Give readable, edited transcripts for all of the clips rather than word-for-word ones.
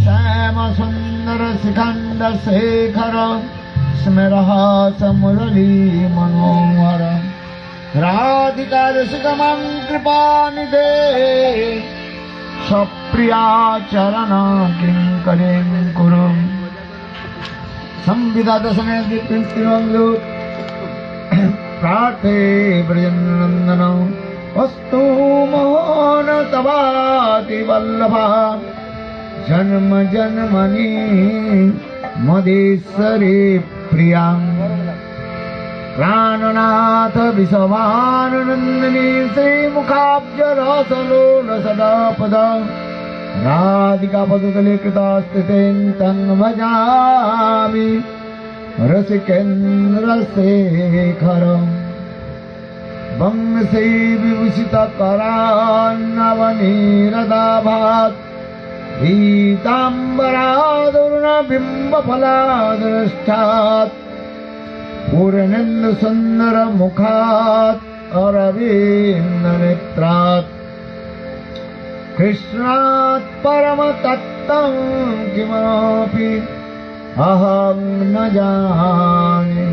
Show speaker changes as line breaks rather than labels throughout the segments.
श्याम सुंदर शिखंड शेखर स्मरहास मुरली मनोहर राधिका रसिकमं कृपानिधे सप्रिया चरण किंकरीं कुरु संविधात समेत पितृमंगलो प्रार्थे ब्रजनंदन वस्तु मोहन तवाति वल्लभा जन्म जन्मनि मदेश्वरी प्रिया प्राणनाथ विश्वानंदिनी श्रीमुखाब्ज रसलोल सदापद राधिका पदतले कृतास्थितेन तं भजामि रसिकेन्द्र शेखरम् वंशे विभूषित करान्नवनीरदाभात् पीताम्बरादुर्न बिम्बफलादृष्टात् पूर्णेन्दु सुन्दर मुखात् अरविन्द नेत्रात् कृष्णात् परम तत्त्वं किमपि अहं न जाने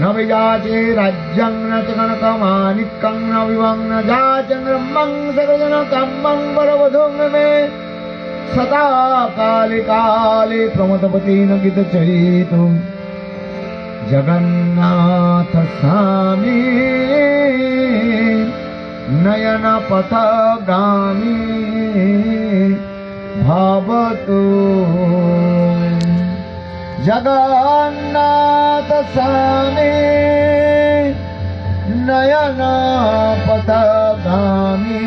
न विजाचे राज्यं न च कनकमाणिक्यं न विवं न जाचे ब्रह्मं सर्वजनकामं वरवधूं मे सदा काले काले प्रमथपति न गीतचरितु जगन्नाथ स्वामी नयन पथगामी भवतु जगन्नाथ स्वामी नयन पथगामी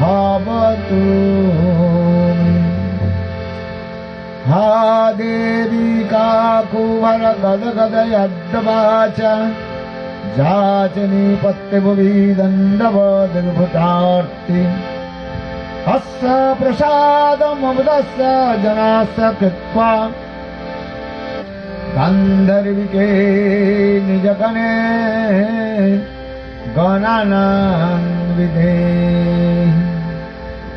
भवतु हा देवी काकुभर गद गद यद्वाच जाचनी पत्यभुवि दण्डवद्भुतार्ति अस्य प्रसादममुदस्य जनास्य कृत्वा गान्धर्विके निजगणे गणानान्विते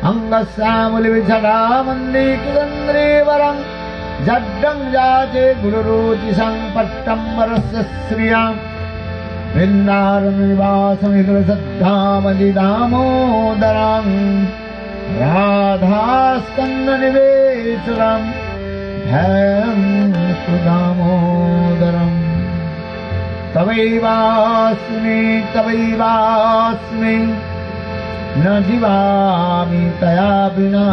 अंगस्यामुलिविषडामन्दिकिदन्द्रीवरं जड्डं जाचे गुरुरुचिसं पट्टम्बरस्य श्रियां वृन्दारनिवासमिदुरसद्धामजि दामोदरं राधास्कन्दनिवेशनं ध्यानं सुदामोदरम् तवैवास्मि तवैवास्मि न जीवामि तया विना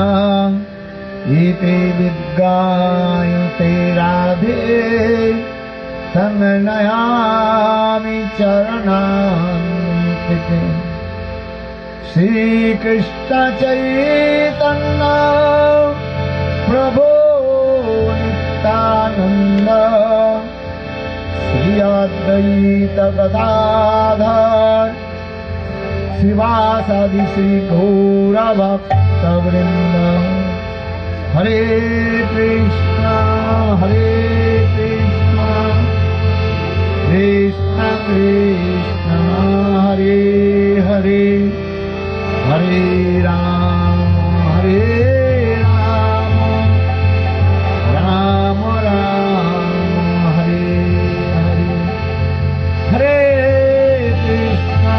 एते विद्गायते राधे तन्नयामि चरणान्विते श्रीकृष्ण चैतन्य प्रभो नित्यानन्द श्री अद्वैत गदाधर शिवासादि श्री गौरभक्तवृन्द हरे कृष्ण कृष्ण कृष्ण हरे हरे हरे राम राम राम हरे हरे हरे कृष्ण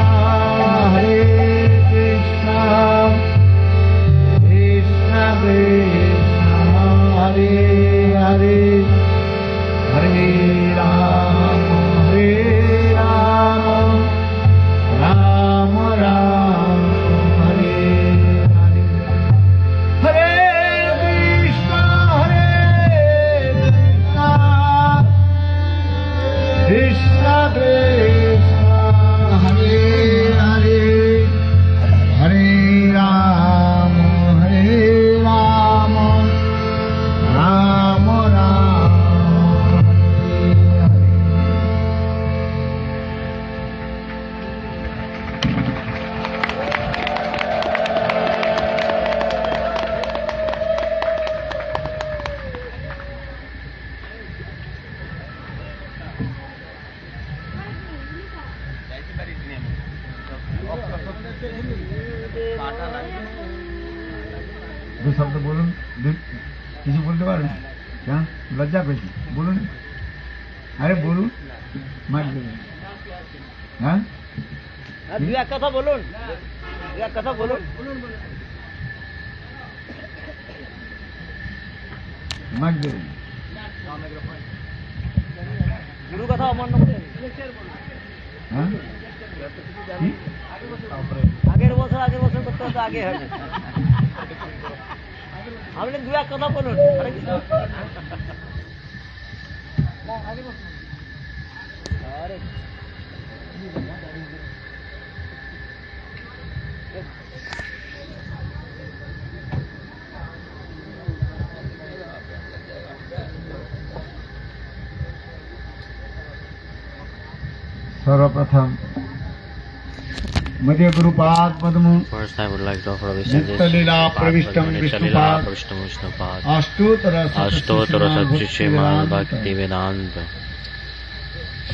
कृष्ण कृष्ण हरे हरे দু শব্দ বলুন, কিছু বলতে পারেন? কেন লজ্জা পেয়েছি? বলুন, আরে বলুন, মার দেবেন। হ্যাঁ,
দুই এক কথা বলুন, দুই এক কথা বলুন।
মার দেবেন।
গুরু কথা অমান্য করে।
হ্যাঁ, কি?
আগের বছর করতে হতো, আগে হবে। আপনি দু এক কথা বলুন। আরে
सर्वप्रथम मध्य गुरुपाद पद्म
First, I would like to offer
नित्यलीला प्रविष्टम Vishnupad अष्टोत्तर
सच्चि Shrimad भक्ति वेदांत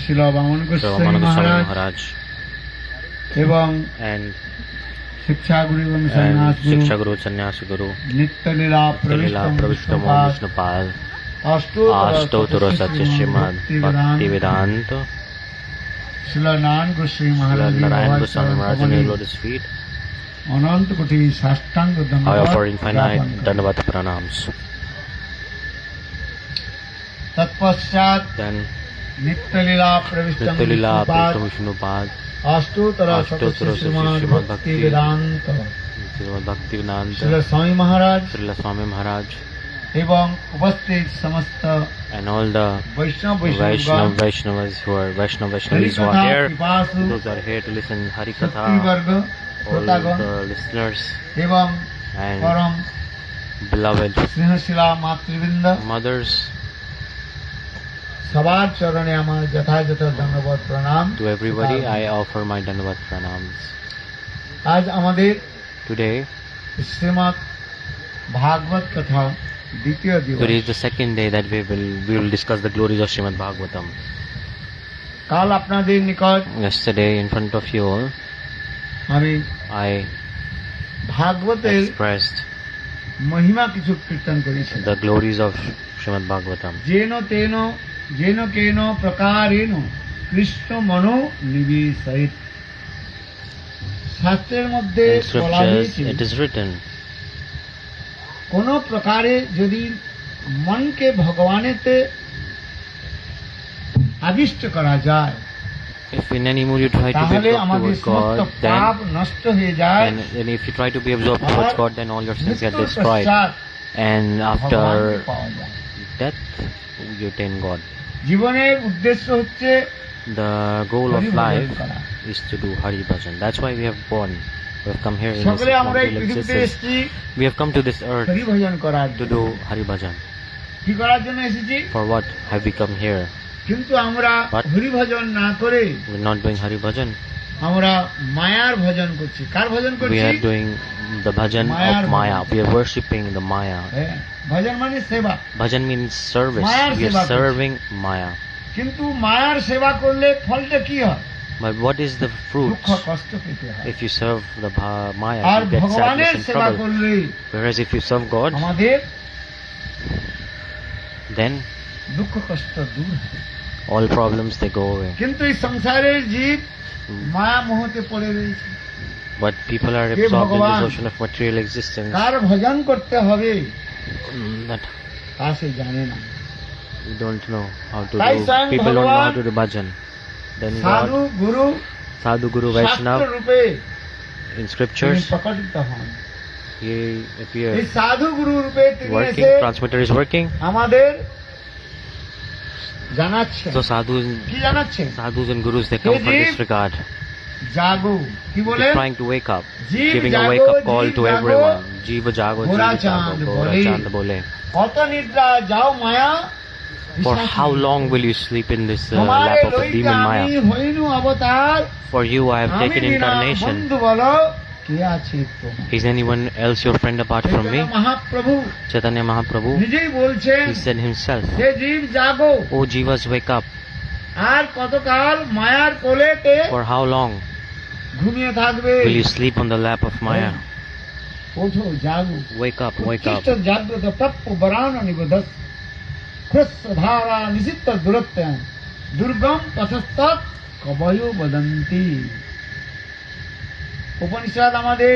श्रीला वामन गोस्वामी
Goura-bhajana
महाराज
Maharaj
एवं
and
शिक्षा गुरु एवं सन्यास
Shiksha
Guru
Guru, Sannyasa Guru,
नित्यलीला
Lila
प्रविष्टम
Pravishtam
Vishnupad
Vishnupad,
अष्टोत्तर
Sacchi Srimad Bhakti Vedanta,
Srila Narayan Goswami Maharaj
Narayan Goswami Maharaj in his lotus feet.
अनंत कोटि साष्टांग
I
दंडवत
offer infinite Dandavat Pranams.
तत्पश्चात
Then,
नित्यलीला प्रविष्टम
Nityalila
Vishnupad
Pravishtam Vishnupad,
अष्टोत्तर
Ashtottara
Shrimad
Srimad
भक्ति
Bhakti
वेदांत
Srimad Bhakti Vedanta,
Srila Swami Maharaj
Srila Swami Maharaj,
एवं उपस्थित समस्त
and all the Vaishnavas who are Vaishnavis who are here, those who are here to listen Hari Katha,
वर्ग
all the listeners
एवं
and
परम
beloved
स्नेहशिला मातृवृंद
mothers,
सवार चरणे আমার যথাযথ ধন্যবাদ প্রণাম।
to everybody I offer my Dandavat Pranams.
আজ আমাদের
Today,
শ্রীমদ্ ভাগবত কথা দ্বিতীয়
today is
দিবস।
the second day that we will discuss the glories of Srimad Bhagavatam.
কাল আপনাদের নিকট
Yesterday, in front of you all,
আমি
I
ভাগবতের
expressed
মহিমা কিছু কীর্তন করেছি।
the glories of Srimad Bhagavatam.
যেন কেন প্রকারেণ কৃষ্ণ মনো নিবিশয়িত। শাস্ত্রের মধ্যে
In
বলা
scriptures,
হয়েছে
it is written,
কোন প্রকারে যদি মনকে ভগবানেতে আবিষ্ট করা যায়
if in any mood you try to be
তাহলে
absorbed
আমাদের
towards
সমস্ত
God,
পাপ নষ্ট হয়ে যায়।
and if you try to be absorbed towards God, then all your sins get
মৃত্যুর
destroyed.
পশ্চাৎ
And
ভগবানকে
after
পাওয়া যায়।
death, you attain God.
জীবনের উদ্দেশ্য হচ্ছে
The goal of
Hari Bhajan
life
করা।
is to do Hari Bhajan. That's why we have born. We have come here in this
সকলে আমরা এই
material
পৃথিবীতে
existence.
এসেছি
We have come to this earth
Hari ভজন করার
to
জন্য।
do Hari Bhajan.
কি করার জন্য এসেছি?
For what have we come here?
কিন্তু আমরা
But-
হরি ভজন না করে
We're not doing Hari Bhajan.
আমরা মায়ার ভজন করছি। কার ভজন
We
করছি?
are doing the bhajan
Mayar
of Maya.
bhajan.
We are worshipping the Maya.
হ্যাঁ, ভজন মানে সেবা।
Bhajan means service.
Mayar
We
seva
are
korchi.
serving Maya.
কিন্তু মায়ার সেবা করলে ফলটা কি হয়?
But what is the fruit?
দুঃখ কষ্ট পেতে হয়।
If you serve the Maya,
R
you get
ভগবানের
sadness and
সেবা
trouble.
করলে
Whereas if you serve God,
আমাদের
then
দুঃখ কষ্ট দূর হয়।
all problems they go away.
কিন্তু এই সংসারের জীব মায়া মোহতে পড়ে রয়েছে।
But people are
Ke
absorbed in
Bhagavan.
this ocean of material existence.
কার ভজন করতে হবে
That
তা সে জানে না।
we don't know how to
Tai
do.
Swayam
People don't know how
Bhagavan.
to do bhajan. Then
সাধু
God,
গুরু
Sadhu Guru
শাস্ত্র
Vaishnava
রূপে
in
তিনি
scriptures,
প্রকটিত হন।
he
এই
appeared
সাধু গুরু রূপে তিনি
working.
এসে
Transmitter is working.
আমাদের জানাচ্ছেন।
So sadhus,
কি জানাচ্ছেন?
sadhus and gurus, they come for
Hey,
this regard.
জাগো, কি বলেন?
They're trying to wake up,
Jeev
giving a
jago,
wake up call
jeev
to
jago,
everyone. Jiva jago,
Goura
Jiva jago,
chand
Goura
bole.
chand bole.
কত নিদ্রা যাও মায়া
For how long will you sleep in this
তোমারে
lap of a
লইতে
demon
আমি
Maya?
হইনু অবতার
For you I have
আমি
taken
বিনা
incarnation.
বন্ধু বলো কে আছে তোমার?
Is anyone else your friend apart from me?
Chaitanya Mahaprabhu
Chaitanya Mahaprabhu,
নিজেই বলছেন
he said himself,
হে জীব জাগো,
"O Jivas, wake up.
আর কতকাল মায়ার কোলেতে
For how long
ঘুমিয়ে থাকবে?
will you sleep on the lap of Maya?"
ওঠো জাগো,
Wake up, wake up.
উচ্ছিষ্ট জাগ্রত প্রাপ্য বরান নিবোধস, কৃষ্ণ ধারা নিষিদ্ধ দূরত্ব, দুর্গম পথস্তৎ কবয় বদন্তি। উপনিষদ আমাদের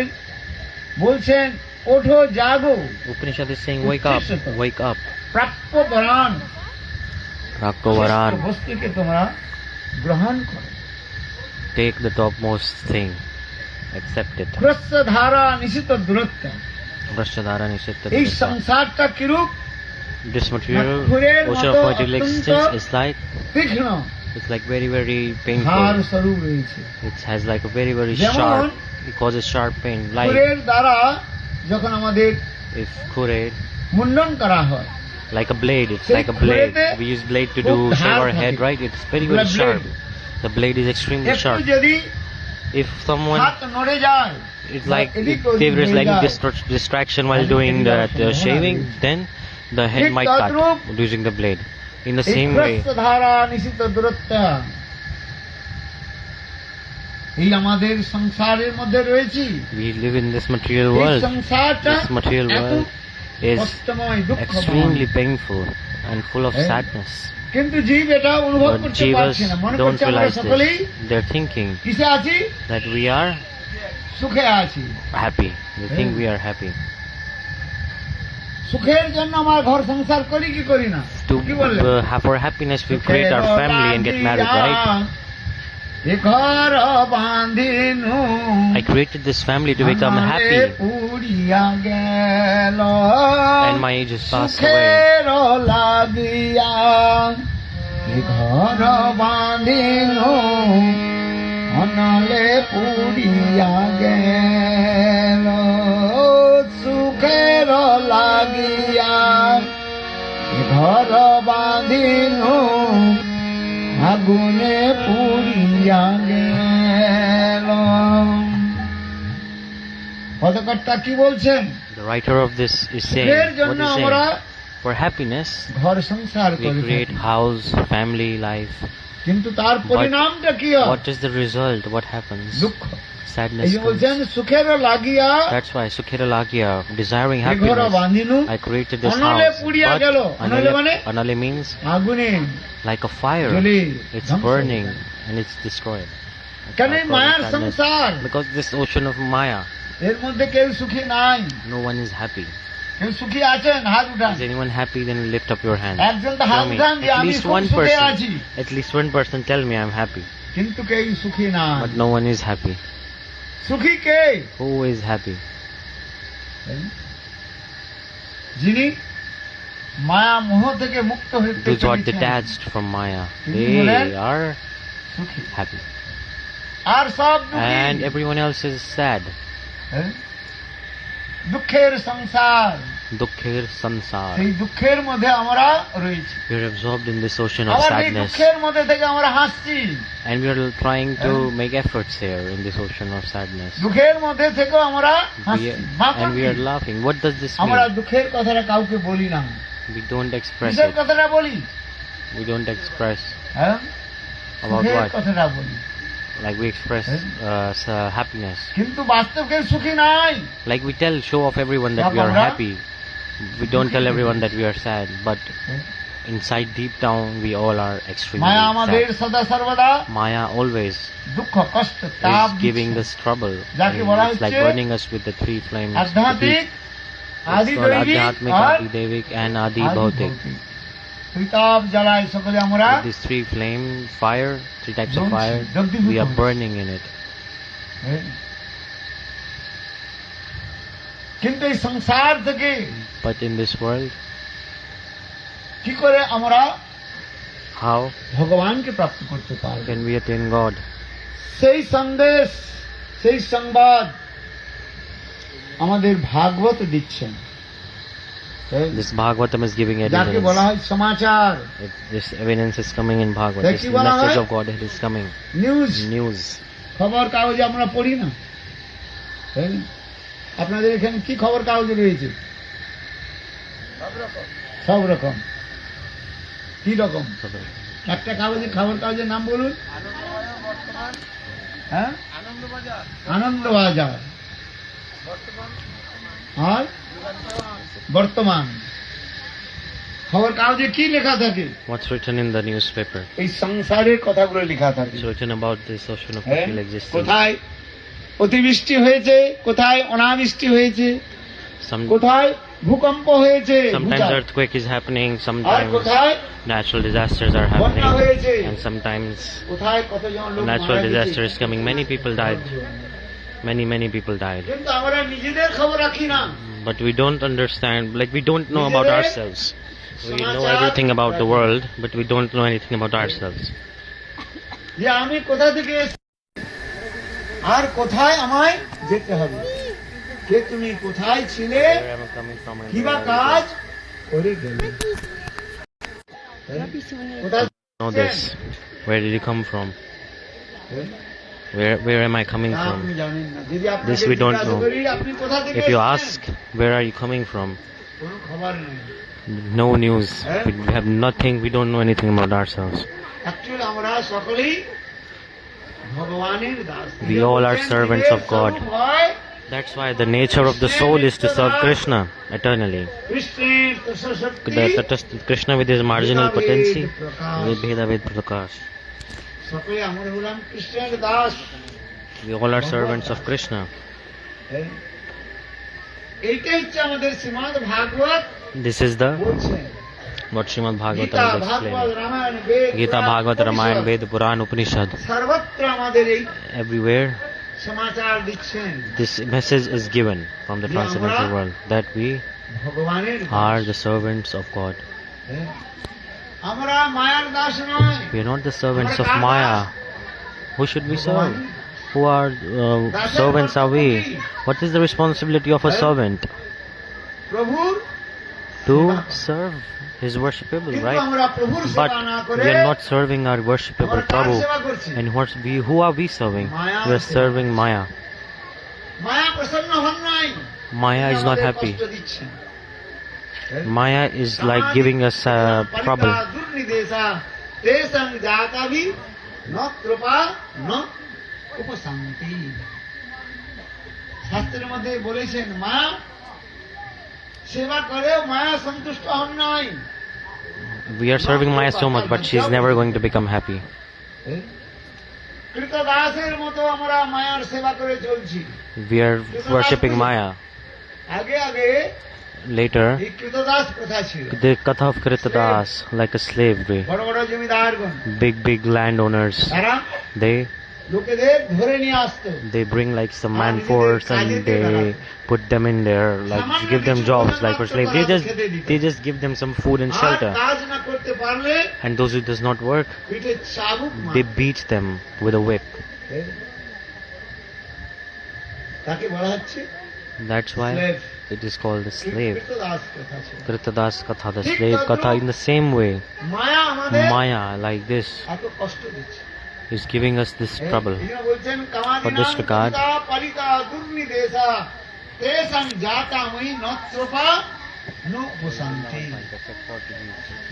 বলছেন ওঠো জাগো,
Upanishad is saying, wake up, wake up.
প্রাপ্য বরান,
Raktovaran,
বস্তুকে তোমরা গ্রহণ করো।
take the topmost thing. Accept it.
Krishna ধারা নিষিদ্ধ দূরত্ব।
Vrashadhara Nishitta.
এই সংসারটা কিরূপ?
This material,
Nakhurer
ocean of
moto
material
attanto
existence is like,
তীক্ষ্ণ
it's like very, very
ধার
painful.
স্বরূপ রয়েছে।
It has like a very, very
যেমন
sharp, it causes sharp pain. Like
খুরের দ্বারা যখন আমাদের
if kure,
মুন্ডন করা হয়,
like a blade, it's
সেই
like a blade.
খুরেতে
We use blade to
খুব
do
ধার
shave our
থাকে।
head, right? It's very,
এগুলা
very sharp.
blade।
The blade is extremely
একটু
sharp.
যদি
If someone,
হাত নড়ে যায়,
it's like
এদিক
if
ওদিক
there is
হয়ে
like
যায়,
distraction while doing the shaving, then the head
ঠিক
might
তদ্রূপ
cut using the blade. In the
এই
same way,
কৃষ্ণ ধারা নিষিদ্ধ দূরত্ব এই আমাদের সংসারের মধ্যে রয়েছি।
we live in this material
এই
world.
সংসারটা
This material
এত
world is
কষ্টময়, দুঃখময়।
extremely painful and full of
Eh?
sadness.
কিন্তু জীব এটা অনুভব
But
করতে
jivas
পারছে না, মনে
don't
করছে আমরা
realize
সকলেই
this. They're thinking
কিসে আছি?
that we are
সুখে আছি।
happy. They think we are happy.
সুখের জন্য আমার ঘর সংসার করি কি করি না?
To
কি বললেন?
for happiness, we create our family and get married, right?
এ ঘর বাঁধিনু
I created this family to become
আমারে
happy,
পুড়িয়া গেল
and my age has passed away.
সুখের লাগিয়া এ ঘর বাঁধিনু অনলে পুড়িয়া গেল সুখের লাগিয়া এ ঘর বাঁধিনু আগুনে পুড়িয়া গেল। পদকর্তা কি বলছেন?
The writer of this is saying,
সুখের
what
জন্য
is
আমরা
saying? For happiness,
ঘর সংসার
we
করে
create
থাকি,
house, family, life.
কিন্তু তার পরিণামটা কি হয়?
What is the result? What happens?
দুঃখ।
Sadness
এই যে
comes.
বলছেন সুখের লাগিয়া
That's why Sukhira Lagya, desiring
এ ঘর
happiness,
বাঁধিনু
I created this
অনলে
house.
পুড়িয়া
But
গেল। অনলে মানে
Anale means
আগুনে
like a fire.
জ্বলে
It's
ধ্বংস হয়ে
burning
গেল।
and it's destroyed.
কেন এই
Causing
মায়ার
sadness.
সংসার,
Because this ocean of Maya,
এর মধ্যে কেউ সুখী নাই।
no one is happy.
কেউ সুখী আছেন? হাত উঠান।
Is anyone happy? Then lift up your hand.
একজন তো হাত
Tell me.
উঠান যে
At
আমি
least
খুব
one
সুখে আছি,
person. At least one person tell me I'm happy.
কিন্তু কেউ সুখী না।
But no one is happy.
সুখী কে?
Who is happy?
যিনি মায়া মোহ থেকে মুক্ত হতে
Those who are
পেরেছেন,
detached from Maya,
তিনি
they
বলেন
are
সুখী।
happy.
আর সব দুঃখী।
And everyone else is sad.
হ্যাঁ? দুঃখের সংসার,
Dukhir sansar.
সেই দুঃখের মধ্যে আমরা রয়েছি।
We are absorbed in this ocean of
আবার এই
sadness.
দুঃখের মধ্যে থেকে আমরা হাসছি।
And we are trying to make efforts here in this ocean of sadness.
দুঃখের মধ্যে থেকেও আমরা
We
হাসছি।
are, and we are laughing. What does this
আমরা
mean?
দুঃখের কথাটা কাউকে বলি না।
We don't express
কিসের
it.
কথাটা বলি?
We don't express
হ্যাঁ?
about
সুখের
what?
কথাটা বলি,
Like we express happiness.
কিন্তু বাস্তব কেউ সুখী নাই।
Like we show off everyone that we are happy. We don't tell everyone that we are sad. But inside, deep down, we all are extremely
মায়া আমাদের
sad.
সদা সর্বদা
Maya always
দুঃখ কষ্ট তাপ
is giving
দিচ্ছে।
us trouble.
যাকে
And
বলা
it's like
হচ্ছে
burning us with the three flames.
আধ্যাত্মিক, আদি
It's called
দৈবিক
Adhyatmic,
R
Adi Devik and Adi
আদি
Bhautik.
ভৌতিক। দুই তাপ জ্বালায় সকলে আমরা
With these three flame, fire, three types of
জ্বলছি,
fire,
দগ্ধীভূত
we are
হচ্ছি।
burning in it.
হ্যাঁ। কিন্তু এই সংসার থেকে
But in this world,
কি করে আমরা
how
ভগবানকে প্রাপ্ত করতে পারব?
can we attain God?
সেই সন্দেশ, সেই সংবাদ আমাদের ভাগবত দিচ্ছেন।
This Bhagavatam is giving
যাকে বলা
evidence.
হয় সমাচার,
This evidence is coming in Bhagavatam.
তাই
This
কি বলা
message
হয়?
of Godhead is coming.
News,
News.
খবর কাগজে আমরা পড়ি না। তাই না? আপনাদের এখানে কি খবর কাগজে রয়েছে? সব রকম। কি রকম? একটা কাগজে খবর কাগজের নাম বলুন। হ্যাঁ, আনন্দবাজার। আর বর্তমান খবর কাগজে কি লেখা থাকে?
What's written in the newspaper?
এই সংসারের কথাগুলো লেখা থাকে।
It's written about this ocean of
হ্যাঁ?
material existence.
কোথায় অতিবৃষ্টি হয়েছে, কোথায় অনাবৃষ্টি হয়েছে,
Some,
কোথায় ভূকম্প হয়েছে,
sometimes
ভূচাপ,
earthquake is happening,
R
sometimes
কোথায়
natural disasters are
বন্যা
happening,
হয়েছে,
and sometimes
কোথায় কতজন লোক
natural
মারা গেছে।
disaster is coming. Many people died. Many people died.
কিন্তু আমরা নিজেদের খবর রাখি না।
But we don't understand, like we don't know about ourselves. We know everything about the world, but we don't know anything about ourselves.
যে আমি কোথা থেকে এসেছি আর কোথায় আমায় যেতে হবে, কে তুমি কোথায় ছিলে,
Where am I coming from? And
কিবা
where
কাজ করে গেলে, কোথায়
know this? Where did you come from? Where am I coming
তা
from?
আপনি জানেন না। যদি আপনাকে
This we don't
জিজ্ঞাসা
know.
করি, আপনি কোথা থেকে
If you
এসেছেন?
ask, where are you coming from?
কোনো খবর নেই।
No news. We have nothing. We don't know anything about ourselves.
Actually আমরা সকলেই ভগবানের Das.
We all are servants of God. That's why the nature of the soul is to serve Krishna eternally. Krishna with his marginal potency, with Bheda Ved Prakash.
সকলে আমরা হলাম কৃষ্ণের Das.
We all are servants of Krishna.
এইটাই হচ্ছে আমাদের শ্রীমদ্ ভাগবত
This is the
বলছেন।
what Srimad Bhagavatam
Gita,
is
Bhagavata,
explaining.
Ramayana, Veda,
Gita,
Purana,
Bhagavad, Ramayana,
Upanishad,
Ved, Puran, Upanishad.
সর্বত্র আমাদের এই
Everywhere
সমাচার দিচ্ছেন
this message is given from the transcendental world that we
ভগবানের
are
Das.
the servants of God.
আমরা মায়ার দাস নয়।
We are not the servants of Maya. Who should we serve? Who are servants are we? What is the responsibility of a servant?
প্রভুর
To serve his worshipable,
কিন্তু
right?
আমরা প্রভুর
But
সেবা না
we
করে
are not serving our worshipable
আমরা কার
Prabhu.
সেবা করছি?
And who are we serving?
Maya
We are
seva.
serving Maya.
মায়া প্রসন্ন হন নাই।
Maya is not
আমাদের
happy.
কষ্ট দিচ্ছেন।
Maya is like giving us trouble.
পরিতা দুর্নিদেশা তেষাং জাতাভি ন কৃপা ন উপশান্তি। শাস্ত্রের মধ্যে বলেছেন মায়া সেবা করেও মায়া সন্তুষ্ট হন নাই।
We are serving Maya so much, but she is never going to become happy.
কৃতদাসের মতো আমরা মায়ার সেবা করে চলছি।
We are worshipping Maya.
আগে আগে
Later,
এই কৃতদাস প্রথা ছিল।
the Katha of Kritadas, like a slavery.
বড় বড় জমিদারগণ
Big landowners,
তারা
they
লোকেদের ধরে নিয়ে আসতো।
bring like some man force and they put them in there, like give them jobs like for slave. They just give them some food and
R
shelter.
কাজ না করতে পারলে
And those who does not work,
পিঠে চাবুক মারে।
they beat them with a whip.
তাকে বলা হচ্ছে
That's why
slave।
it is called the slave.
কৃতদাস প্রথা ছিল।
Kritadas Katha, the slave Katha. In the same way,
মায়া আমাদের
Maya, like this,
এত কষ্ট দিচ্ছে।
is giving us this trouble.
এই জন্য বলছেন কামাদিনাং
For this regard,
পিতা পালিতা দুর্নিদেশা তেষাং জাতাময়ি নত্রপা ন উপশান্তি।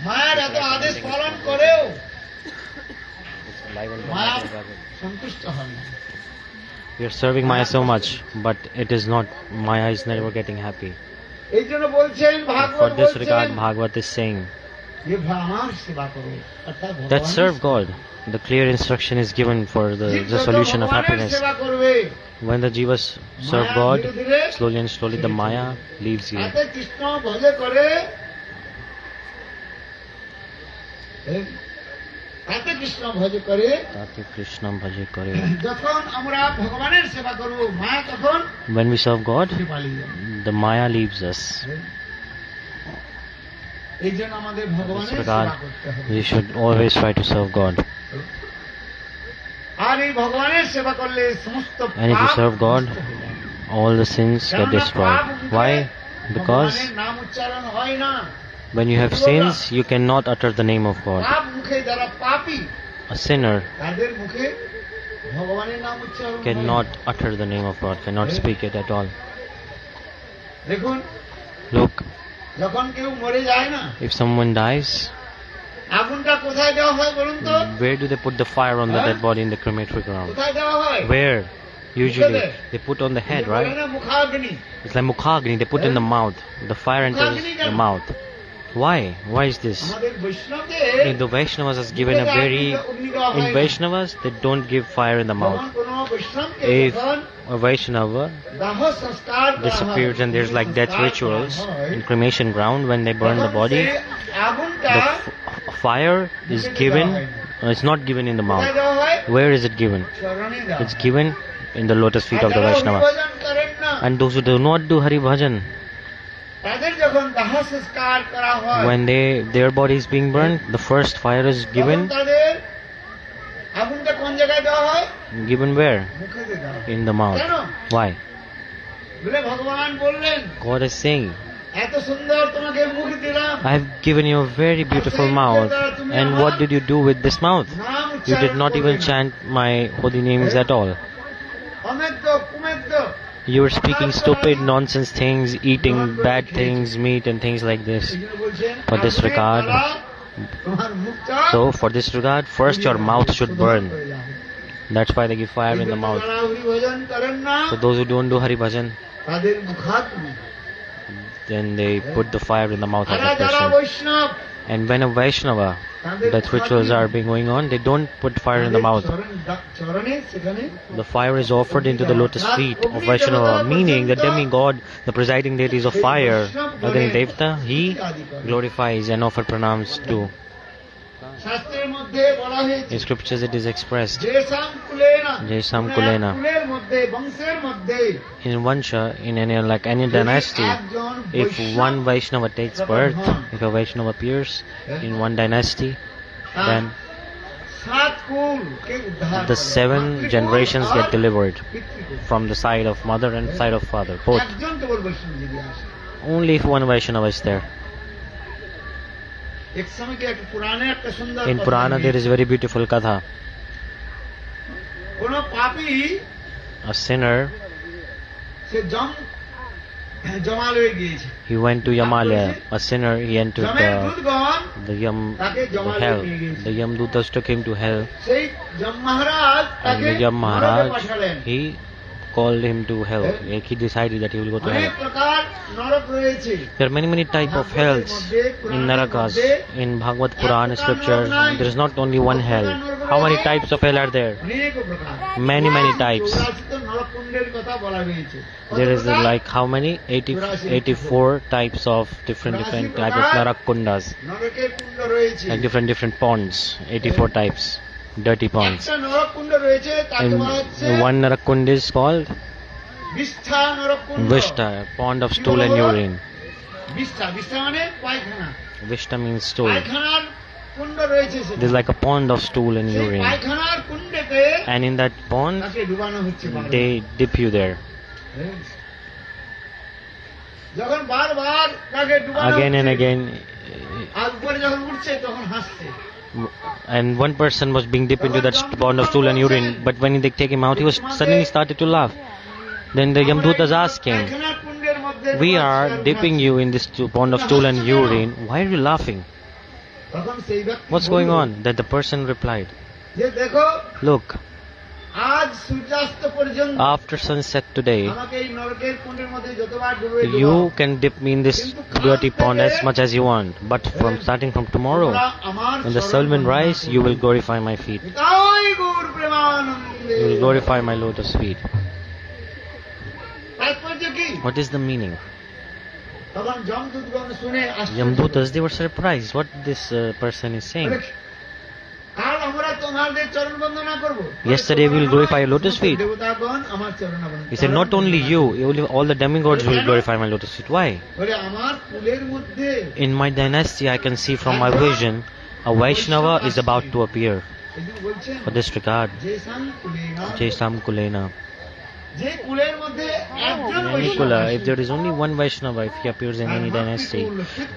মায়ের এত আদেশ পালন করেও মায়া সন্তুষ্ট হন না।
We are serving Maya so much, but it is not, Maya is never getting happy.
এই জন্য বলছেন
For
ভাগবত
this
বলছেন
regard, Bhagavad is saying
যে আমার সেবা করো, অর্থাৎ
that
ভগবানের
serve God. The clear instruction is given for
যে
the
যত
solution of
ভগবানের
happiness.
সেবা করবে
When the jivas serve
Maya
God,
ধীরে ধীরে
slowly and slowly the Maya leaves you.
তাতে কৃষ্ণ ভজে করে তাতে কৃষ্ণ ভজে করে
Tate Krishna bhaje kare.
যখন আমরা ভগবানের সেবা করব মায়া তখন
When we serve God,
পালিয়ে যাবে।
the Maya leaves us.
এই জন্য আমাদের
In this
ভগবানের সেবা
regard,
করতে হবে।
we should always try to serve God.
আর এই ভগবানের সেবা করলে সমস্ত
And if you
পাপ
serve God,
নষ্ট হয়ে যায়।
all the sins get
কেননা
destroyed.
পাপ মুখে
Why? Because
ভগবানের নাম উচ্চারণ হয় না।
when you have sins, you cannot utter the name of God.
পাপ মুখে যারা পাপী
A sinner
তাদের মুখে ভগবানের নাম উচ্চারণ হয় না।
cannot utter the name of God, cannot speak it at all.
দেখুন
Look,
যখন কেউ মরে যায় না
if someone dies,
আগুনটা কোথায় দেওয়া হয় বলুন তো?
where do they put the fire on the dead body in the crematory ground?
কোথায় দেওয়া হয়?
Where? Usually they put on the head, right? It's like mukhagni, they put in the mouth. The fire enters the mouth. Why? Why is this? In the Vaishnavas has given a very... In Vaishnavas, they don't give fire in the mouth. If a Vaishnava disappears and there's like death rituals in cremation ground, when they burn the body, the fire is given, it's not given in the mouth. Where is it given? It's given in the lotus feet of the Vaishnava. And those who do not do Hari Bhajan, when their body is being burned, the first fire is given. Given where? In the mouth. Why? God is saying, I have given you a very beautiful mouth, and what did you do with this mouth? You did not even chant my holy names at all. You were speaking stupid nonsense things, eating bad things, meat and things like this. For this regard, first your mouth should burn. That's why they give fire in the mouth. So those who don't do Hari Bhajan, then they put the fire in the mouth of that person. And when a Vaishnava, death rituals are being going on, they don't put fire in the mouth. The fire is offered into the lotus feet of Vaishnava, meaning the demigod, the presiding deities of fire, Agni Devta, he glorifies and offers pranams to. In scriptures it is expressed, Jaisam Kulena. In Vansha, in any dynasty, if one Vaishnava takes birth, if a Vaishnava appears in one dynasty, then the 7 generations get delivered from the side of mother and side of father, both. Only if one Vaishnava is there. In Purana there is a very beautiful katha. A sinner, he went to Yamadutas. A sinner, he entered the hell. The Yamadutas took him to hell. And the Yam Maharaj, he called him to hell. He decided that he will go to hell. There are many types of hells in Narakas. In Bhagavad Purana scriptures, there is not only one hell. How many types of hell are there? Many types. There is like how many? 84 types of different types of Narak Kundas. Like different ponds. 84 types. Dirty ponds. And one Narakund is called Vishta, pond of stool and urine. Vishta means stool. There's like a pond of stool and urine. And in that pond, they dip you there. Again and again. And one person was being dipped into that pond of stool and urine, but when they take him out, he was suddenly started to laugh. Then the Yamadutas asked him, we are dipping you in this pond of stool and urine, why are you laughing? What's going on? That the person replied, look, after sunset today, you can dip me in this dirty pond as much as you want, but starting from tomorrow, when the sun will rise, you will glorify my feet. You will glorify my lotus feet. What is the meaning? Yamadutas, they were surprised what this person is saying. Yesterday we will glorify your lotus feet. He said, not only you, all the demigods will glorify my lotus feet. Why? In my dynasty, I can see from my vision, a Vaishnava is about to appear. For this regard, Jaisam Kulena. In any kula, if there is only one Vaishnava, if he appears in any dynasty,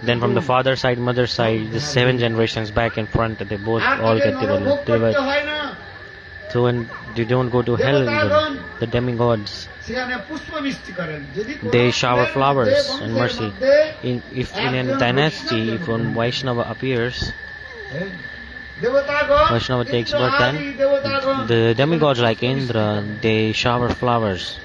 then from the father side, mother side, the 7 generations back and front, they both all get developed. So when they don't go to hell, even, the demigods, they shower flowers and mercy. If in a dynasty, if one Vaishnava appears, Vaishnava takes birth, then the demigods like Indra, they shower flowers.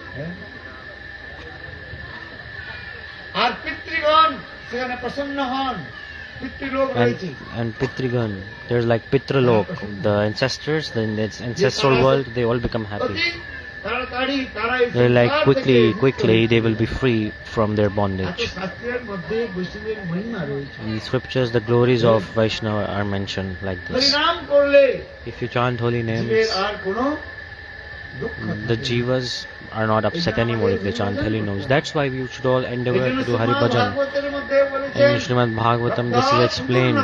And Pitrigan, there's like Pitralok, the ancestors, the ancestral world, they all become happy. They're like quickly they will be free from their bondage. In the scriptures, the glories of Vaishnava are mentioned like this. If you chant holy names, the jivas are not upset anymore if they chant holy names. That's why we should all endeavor to do Hari Bhajan. In Srimad Bhagavatam, this is explained.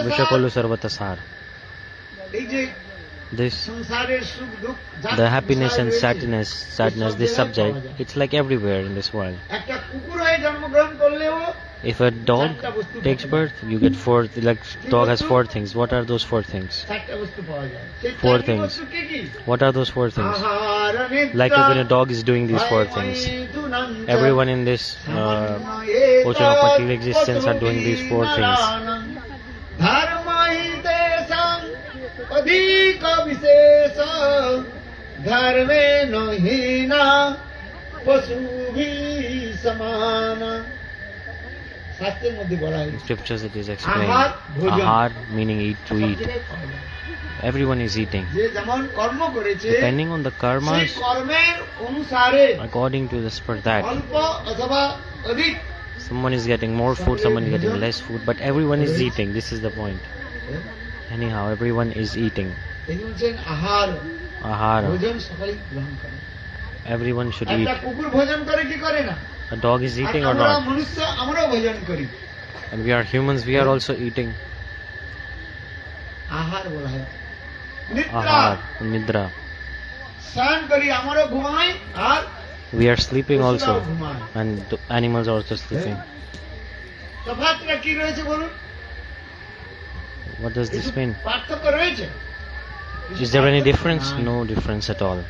Vishakolu Sarvatasar. This, the happiness and sadness, this subject, it's like everywhere in this world. If a dog takes birth, you get four, like dog has four things. What are those four things? Four things. What are those four things? Like when a dog is doing these four things. Everyone in this ocean of material existence are doing these four things. In scriptures it is explained. Ahar meaning eat, to eat. Everyone is eating. Depending on the karmas, according to this for that. Someone is getting more food, someone is getting less food, but everyone is eating. This is the point. Anyhow, everyone is eating. Ahara. Everyone should eat. A dog is eating or not? And we are humans, we are also eating. Ahar, Nidra. We are sleeping also. And the animals are also sleeping. What does this mean? Is there any difference? No difference at all.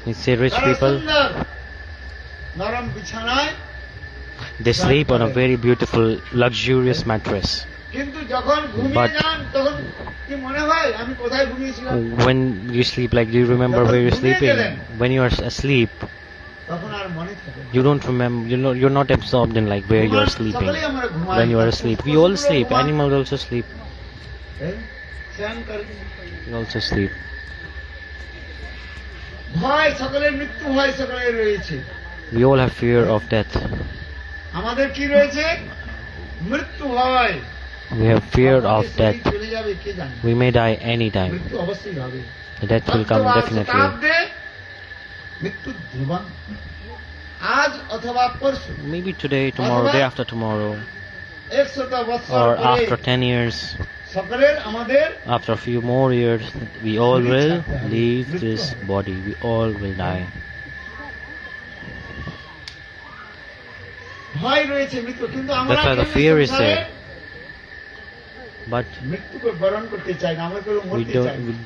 You say rich people, they sleep on a very beautiful, luxurious mattress. But when you sleep, like, do you remember where you're sleeping? When you are asleep, you don't remember, you're not absorbed in like where you are sleeping. When you are asleep, we all sleep. Animals also sleep. We also sleep. We all have fear of death. We have fear of death. We may die any time. The death will come definitely. Maybe today, tomorrow, day after tomorrow, or after 10 years, after a few more years, we all will leave this body. We all will die. That's why the fear is there. But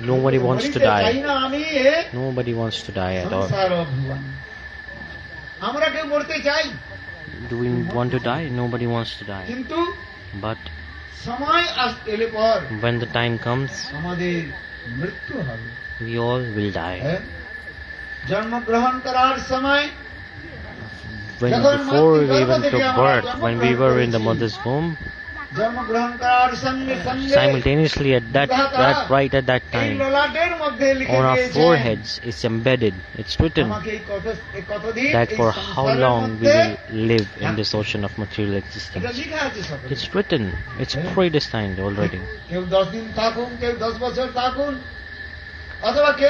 nobody wants to die. Nobody wants to die at all. Do we want to die? Nobody wants to die. But when the time comes, we all will die. Before we even took birth, when we were in the mother's womb, simultaneously at that time, on our foreheads it's embedded, it's written that for how long we will live in this ocean of material existence. It's written, it's predestined already.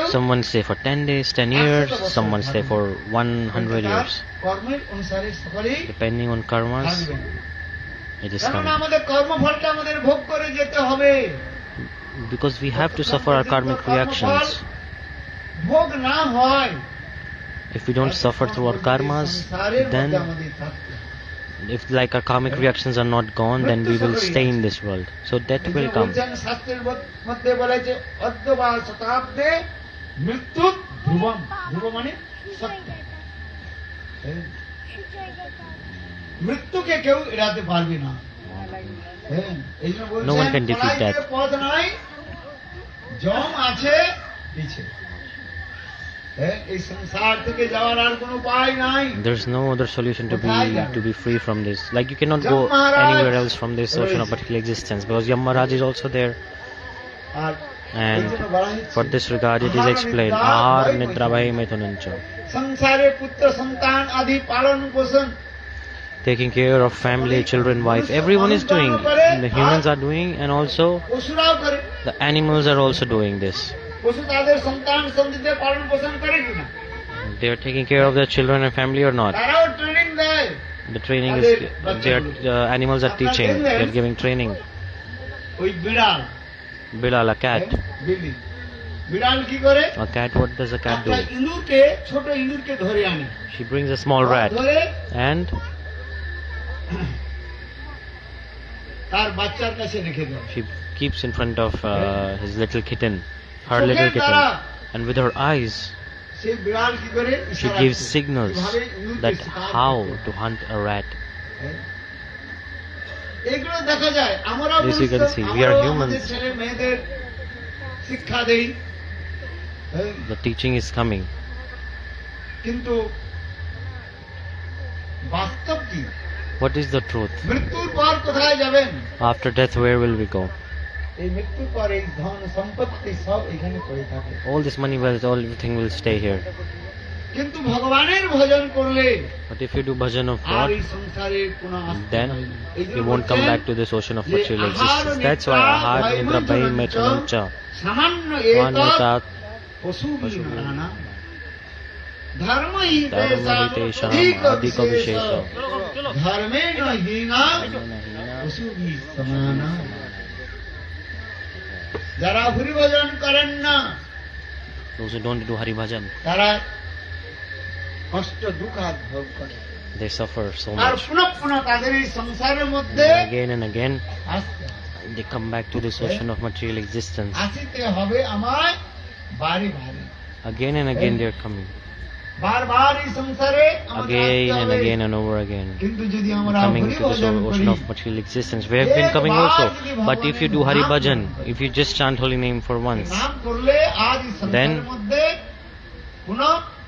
Someone say for 10 days, 10 years, someone say for 100 years. Depending on karmas, it is coming. Because we have to suffer our karmic reactions. If we don't suffer through our karmas, then If like our karmic reactions are not gone, then we will stay in this world. So death will come.
শাস্ত্রের মধ্যে বলেছে অদ্যবা শতাব্দে মৃত্যু ধ্রুবম, ধ্রুব মানে সত্য। মৃত্যুকে কেউ এড়াতে পারবে না।
No one can defeat death.
পথ নাই, জম আছে পিছে। এই সংসার থেকে যাওয়ার আর কোনো উপায় নাই।
There's no other solution to be free from this. Like you cannot go anywhere else from this ocean of particular existence, because Yamadutas is also there. And for this regard it is explained, ahar nidra bhai methunancha.
সংসারে পুত্র সন্তান আদি পালন পোষণ,
taking care of family, children, wife, everyone is doing. The humans are doing, and also
পশুরাও করে।
the animals are also doing this.
পশু তাদের সন্তান সন্ততিদের পালন পোষণ করে কিনা?
They are taking care of their children and family or not?
তারাও training দেয়।
The training is, animals are teaching, they are giving training.
ওই বিড়াল,
Bilal, a cat.
বিলি, বিড়াল কি করে?
A cat, what does a cat do?
একটা ইঁদুরকে, ছোট ইঁদুরকে ধরে আনে।
She brings a small rat
ধরে
and
তার বাচ্চার কাছে রেখে দেয়।
she keeps in front of his little kitten, her little kitten, and with her eyes
সেই বিড়াল কি করে?
she gives signals that how to hunt a rat.
এগুলো দেখা যায়। আমরা
This you can see, we are humans.
ছেলে মেয়েদের শিক্ষা দেই,
The teaching is coming.
কিন্তু বাস্তব কি?
What is the truth?
মৃত্যুর পর কোথায় যাবেন?
After death, where will we go?
এই মৃত্যুর পর এই ধন সম্পত্তি সব এখানে পড়ে থাকে।
All this money, wealth, all everything will stay here.
কিন্তু ভগবানের ভজন করলে,
But if you do bhajan of
R
God,
এই সংসারে কোনো আসতে
then
হয় না। এই জন্য
you won't come
বলছেন,
back to this ocean of
যে
material
আহার
existence. That's why
নিদ্রা
ahar nidra bhai
ভয়মোচনঞ্চ
methunancha
সামান্য
manetat
পশুবিনানা ধর্মই
dharmahitesham adhika vishesha
ধর্মে নহীনা পশুবি সমানা। যারা হরি ভজন করেন না,
those who don't do hari bhajan,
তারা কষ্ট দুঃখ ভোগ করে,
they suffer so
R
much.
পুনঃ পুনঃ তাদের এই সংসারের মধ্যে
Again and again,
আসতে
they come back to this ocean of material existence.
আসিতে হবে আমায় বারে বারে।
Again and again, they are coming.
বারবার এই সংসারে আমাদের আসতে
Again and
হবে।
again and over again.
কিন্তু যদি আমরা
Coming
Hari
to this
Bhajan
ocean
করি,
of material existence. We have been coming also. But if you do hari bhajan, if you just chant holy name for once,
নাম করলে আজ এই সংসারের মধ্যে পুনঃ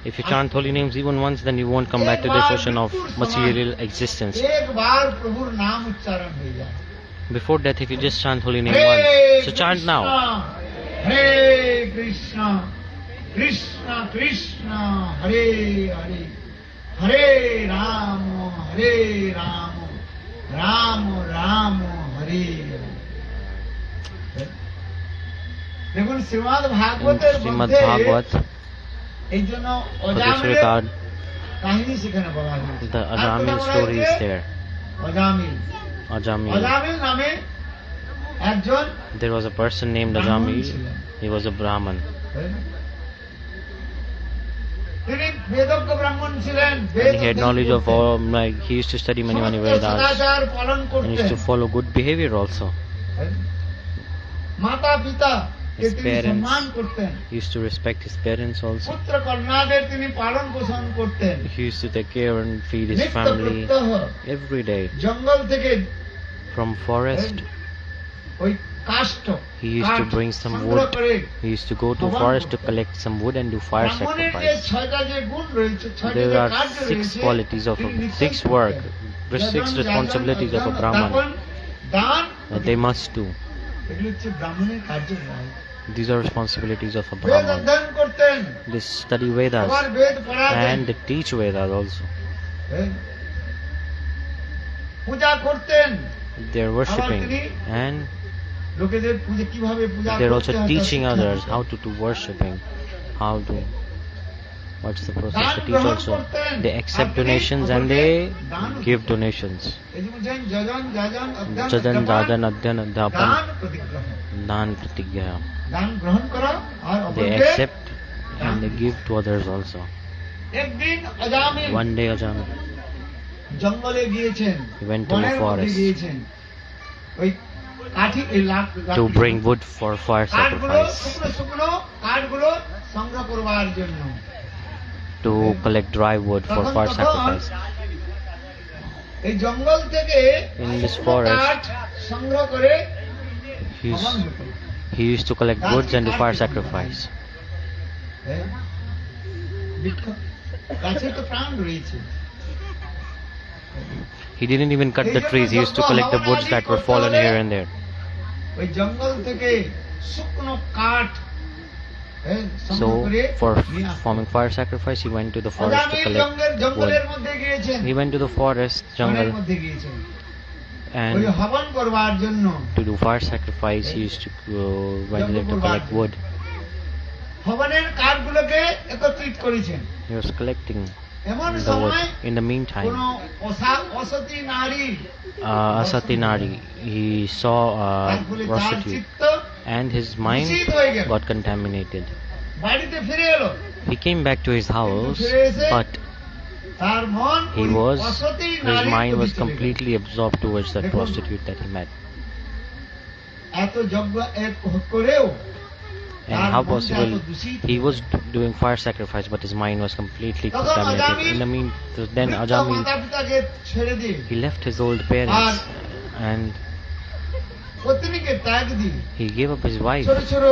if you chant holy names even once, then you won't come back to this ocean of material existence.
একবার প্রভুর নাম উচ্চারণ হয়ে যায়।
Before death, if you just chant holy name
Hare
once, so chant
Krishna,
now.
হরে কৃষ্ণ কৃষ্ণ কৃষ্ণ হরে হরে, হরে রাম রাম রাম হরে হরে। দেখুন Shrimad
In
ভাগবতের
Srimad
মধ্যে
Bhagavad,
এই জন্য
for this
অজামিলের
regard,
কাহিনী সেখানে বলা হয়েছে।
the Ajamila story is there.
Ajamil,
Ajamila.
Ajamil নামে একজন
There was a person named Ajamila. He was a Brahman.
তিনি বেদজ্ঞ ব্রাহ্মণ ছিলেন।
And he had knowledge of all, like he used to study many Vedas.
সদাচার পালন
And he
করতেন।
used to follow good behavior also.
মাতা পিতা কে
His
তিনি
parents.
সম্মান করতেন।
He used to respect his parents also.
পুত্র কন্যাদের তিনি পালন পোষণ করতেন।
He used to take care and feed his
নিত্য
family
প্রত্যহ
every day.
জঙ্গল থেকে
From forest,
ওই কাষ্ঠ
he used to bring some
সংগ্রহ
wood.
করে
He used to go to forest to collect some wood and do fire
ব্রাহ্মণের যে
sacrifice.
ছয়টা যে গুণ রয়েছে, ছয়টা
There
যে
are
কার্য
6
রয়েছে,
qualities of
তিনি
a
নিশ্চয়
6 work,
করতেন।
6 responsibilities of a
যজন,
Brahman
Tapan, দান,
that they must do.
এগুলো হচ্ছে ব্রাহ্মণের কার্য।
These are responsibilities of a
Veda
Brahman.
অধ্যয়ন করতেন,
They study
আবার
Vedas
বেদ পড়াতেন,
and they teach Vedas also.
পূজা করতেন,
They are worshipping and
লোকেদের পূজা কিভাবে পূজা
they are
করতে
also
হয় তা
teaching
শিক্ষা
others
দিতেন।
how to do worshipping, how to, what's the process
দান
they teach
গ্রহণ
also.
করতেন,
They accept
আর তিনি
donations and
অপরকে
they
দান
give
করতেন।
donations.
এই যে বলছেন যজন যাজন অধ্যয়ন
Jajan,
অধ্যাপন,
Dadan, Adhyan, Adhyapan,
দান প্রতিগ্রহ।
Dan, Pratigya.
দান গ্রহণ করা আর
They
অপরকে
accept and they give to others also.
একদিন অজামিল
One day Ajamila,
জঙ্গলে গিয়েছেন,
He went to the
বনের মধ্যে
forest
গিয়েছেন, ওই কাঠি
to bring wood for fire
কাঠগুলো
sacrifice,
শুকনো শুকনো কাঠগুলো সংগ্রহ করবার জন্য।
to collect dry wood for
তখন
fire sacrifice.
এই জঙ্গল থেকে
In this
শুকনো
forest,
কাঠ সংগ্রহ করে
He
হবন
used,
হতো।
he used to collect woods and do fire sacrifice.
হ্যাঁ, বৃক্ষ গাছে তো প্রাণ রয়েছে।
He didn't even cut the trees, he used to collect the woods that were fallen here and there.
ওই জঙ্গল থেকে শুকনো কাঠ সংগ্রহ
So,
করে
for
নিয়ে আসতো।
forming fire sacrifice, he went to the forest to
Ajamil
collect
জঙ্গলের
wood.
মধ্যে গিয়েছেন,
He went to the forest,
বনের
jungle,
মধ্যে গিয়েছেন, ওই
and
হবন করবার জন্য,
to do fire sacrifice, he used to went there to collect wood.
হবনের কাঠগুলোকে একত্রিত করেছেন।
He was collecting
এমন
the
সময়
wood. In the meantime,
কোন অসতী নারী
Asati Nari, he saw a
তার ফলে তার
prostitute,
চিত্ত
and his mind
দূষিত হয়ে গেল,
got contaminated.
বাড়িতে ফিরে এলো,
He came back to his house, but
তার মন
he
ওই
was,
অসতী
his
নারীর
mind
প্রতি
was
চলে গেল।
completely absorbed towards that prostitute that he met.
এত যজ্ঞ করেও
And how possible he was doing fire sacrifice, but his mind was completely contaminated. In the mean, then Ajamil,
মাতা পিতাকে ছেড়ে দিয়ে
he left his old parents and
পত্নীকে ত্যাগ দিয়ে
he gave up his wife.
ছোট ছোট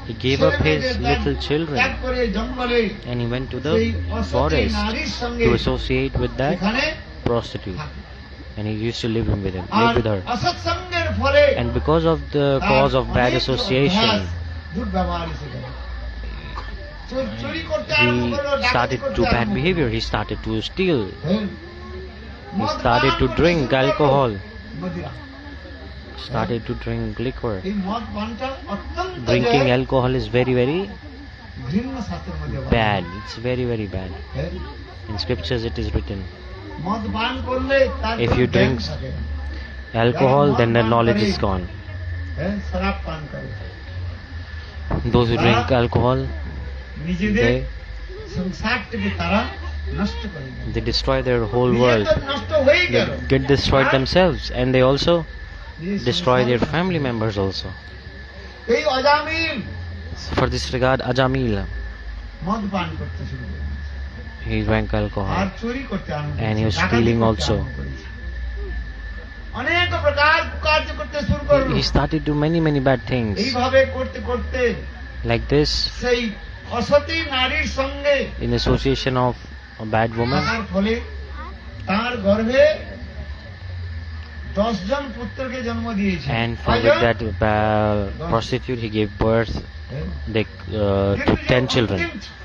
He gave up his little children
ত্যাগ করে জঙ্গলে
and he went to
সেই
the
অসতী
forest
নারীর সঙ্গে
to associate with that
সেখানে
prostitute,
থাকে।
and he used to live with him,
R
live with her.
অসৎসঙ্গের ফলে
And because of the cause of bad association,
দুর্ব্যবহার এসে গেল। চুরি করতে আরম্ভ
he
করলো, ডাকাতি
started
করতে
to bad
আরম্ভ করলো।
behavior. He started to steal.
হ্যাঁ।
He
মদ
started
পান
to
করতে
drink
শুরু করলো।
alcohol.
মদিরা।
Started to drink liquor.
এই মদ পানটা অত্যন্ত
Drinking alcohol is very, very
ঘৃণ্য শাস্ত্রের মধ্যে বলা
bad. It's very, very bad.
হ্যাঁ।
In scriptures it is written,
মদ পান করলে তার
if
কোনো
you
জ্ঞান
drink
থাকে না।
alcohol, then the knowledge is gone.
হ্যাঁ, শরাব পান করে
Those who drink alcohol,
নিজেদের
they
সংসারটাকে তারা নষ্ট করে দেয়।
they destroy their whole
নিজের
world.
তো নষ্ট হয়ে
They
গেল,
get destroyed themselves, and they also
নিজের
destroy their
সংসার-
family members also.
এই Ajamil
For this regard, Ajamila,
মদ পান করতে শুরু করে
he drank
আর
alcohol.
চুরি করতে আরম্ভ
And he
করেছে,
was
ডাকাতি
stealing
করতে
also.
আরম্ভ করেছে। অনেক প্রকার কার্য করতে শুরু করলো।
He started to many, many bad things.
এইভাবে করতে করতে
Like this,
সেই অসতী নারীর সঙ্গে
in association of a bad woman,
থাকার ফলে তার গর্ভে 10 জন পুত্রকে জন্ম দিয়েছে।
and from with that prostitute, he gave birth to 10 children.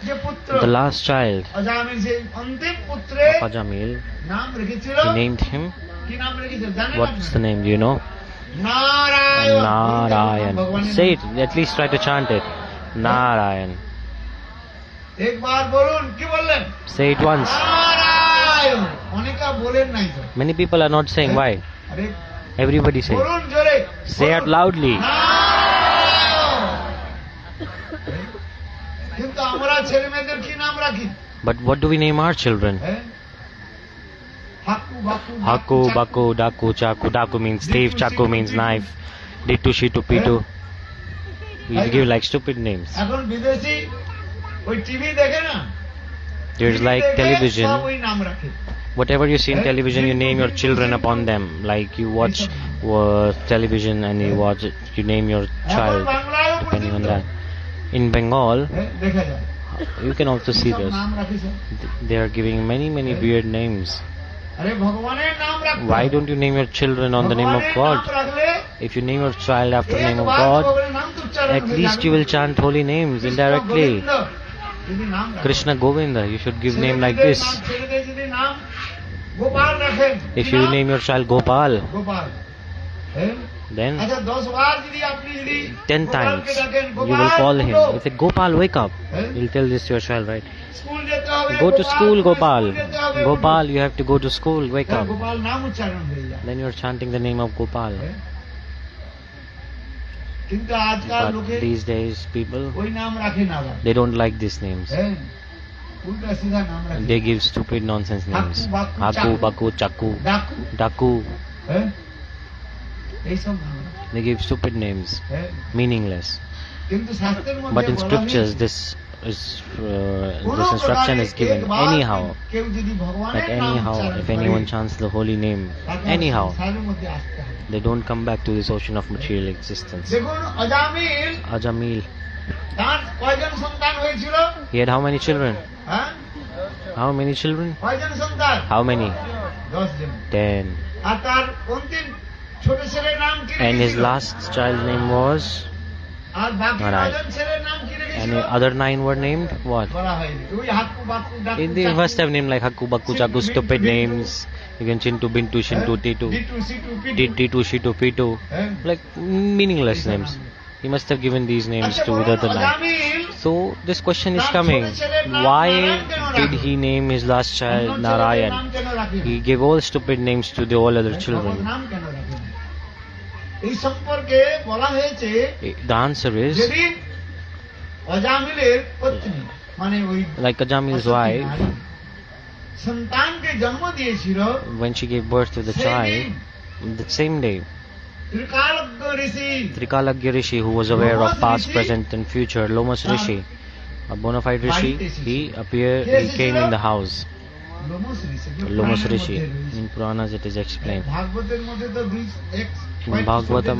যে পুত্র
The last child
অজামিল সেই অন্তিম পুত্রের
of Ajamil,
নাম রেখেছিল,
he named him,
কি নাম রেখেছিল জানেন
what's
আপনারা?
the name, do you know?
Narayan.
Narayan.
ভগবানের
Say
নাম।
it, at least try to chant it. Narayan.
একবার বলুন, কি বললেন?
Say it once.
নারায়ণ। অনেকে বলেন নাই তো।
Many people are not saying why.
আরে
Everybody say.
বলুন জোরে।
Say it loudly.
নারায়ণ। কিন্তু আমরা ছেলে মেয়েদের কি নাম রাখি?
But what do we name our children?
হ্যাঁ? হাকু Baku
Haku, Baku, Daku, Chaku. Daku means thief, Chaku means knife. Ditu, Shitu, Pitu. We give like stupid names.
এখন বিদেশি ওই টিভি দেখে না,
There's
TV
like
দেখে
television.
সব ওই নাম রাখে।
Whatever you see in television, you name your children upon them. Like you watch television and you name your child
এখন বাংলায়ও
depending on
প্রচলিত।
that. In Bengal,
হ্যাঁ, দেখা যায়
you can also see
সব
this.
নাম রাখিছে।
They are giving many, many weird names.
আরে ভগবানের নাম রাখতে
Why
হবে।
don't you name your children on the name of
ভগবানের
God?
নাম রাখলে
If you name your child after the name of
একবার
God,
ভগবানের নাম তো উচ্চারণ
at
হয়ে
least
যাবে।
you will chant holy names
Krishna
indirectly.
Govinda যদি নাম রাখেন।
Krishna Govinda, you should give name like
ছেলেদের
this.
নাম, ছেলেদের যদি নাম গোপাল রাখেন,
If
কি
you
নাম?
name your child Gopal,
Gopal. হ্যাঁ?
then
আচ্ছা 10 বার যদি আপনি যদি
10 times
গোপালকে ডাকেন,
you will
Gopal
call him.
উঠো।
You say, Gopal, wake up.
হ্যাঁ?
You'll tell this to your child, right?
School যেতে হবে,
Go to
Gopal,
school, Gopal.
School যেতে হবে,
Gopal, you have to go to school, wake
হ্যাঁ,
up.
Gopal নাম উচ্চারণ হয়ে যায়।
Then you're chanting the name of Gopal.
হ্যাঁ? কিন্তু আজকাল
But
লোকে
these days, people,
ওই নাম রাখে না আবার।
they don't like these names.
হ্যাঁ? উল্টা সিধা নাম রাখে।
They give stupid nonsense names. Haku, Baku, Chaku,
Daku,
Daku.
হ্যাঁ এইসব নাম রাখে।
They give stupid names,
হ্যাঁ,
meaningless.
কিন্তু শাস্ত্রের মধ্যে
But in
বলা
scriptures,
হয়েছে,
this is
কোনো
this instruction
প্রকারে
is given
একবার
anyhow.
কেউ যদি
That
ভগবানের নাম
anyhow,
উচ্চারণ
if
করে,
anyone chants the holy name,
তাকে
anyhow,
সংসারের মধ্যে আসতে হবে।
they don't come back to this ocean of material existence.
দেখুন অজামিল
Ajamil,
তার কয়জন সন্তান হয়েছিল?
he had how many children?
হ্যাঁ,
How many children?
কয়জন সন্তান?
How many?
10 জন।
10.
আর তার অন্তিম ছোট ছেলের নাম কি
And his
রেখেছিল?
last child name was?
আর বাকি
Maharaj.
9 জন ছেলের নাম কি
And
রেখেছিল?
the other 9 were named what?
বলা হয়নি। ওই হাকু বাকু ডাকু
They
চাকু,
must have named like Haku, Baku, Chaku, stupid names. You can Chintu, Bintu, Shintu, Titu,
Ditu Situ Pitu.
Titu, Shitu, Pitu.
হ্যাঁ।
Like meaningless names. He must have given these names
আচ্ছা,
to
বলুন,
the other 9.
Ajamil
So this question is coming. Why did he name his last child
অন্য ছেলেদের
Narayan?
নাম কেন রাখেন?
He gave all stupid names to the all other
ভগবান
children.
নাম কেন রাখেন? এই সম্পর্কে বলা হয়েছে,
The answer is,
যেদিন অজামিলের পত্নী মানে ওই
like Ajamil's
অসতী
wife,
নারী সন্তানকে জন্ম দিয়েছিল,
when she gave birth to the
সেই
child,
দিন
the same day,
ত্রিকালজ্ঞ Rishi
Trikalagya Rishi, who was aware of
Lomas
past,
Rishi,
present and future, Lomas Rishi, a bona fide Rishi, he came in the house.
Lomash ঋষি, যে
Lomas
পুরাণের
Rishi.
মধ্যে রয়েছে।
In Puranas it is explained.
ভাগবতের মধ্যে তো
In Bhagavatam,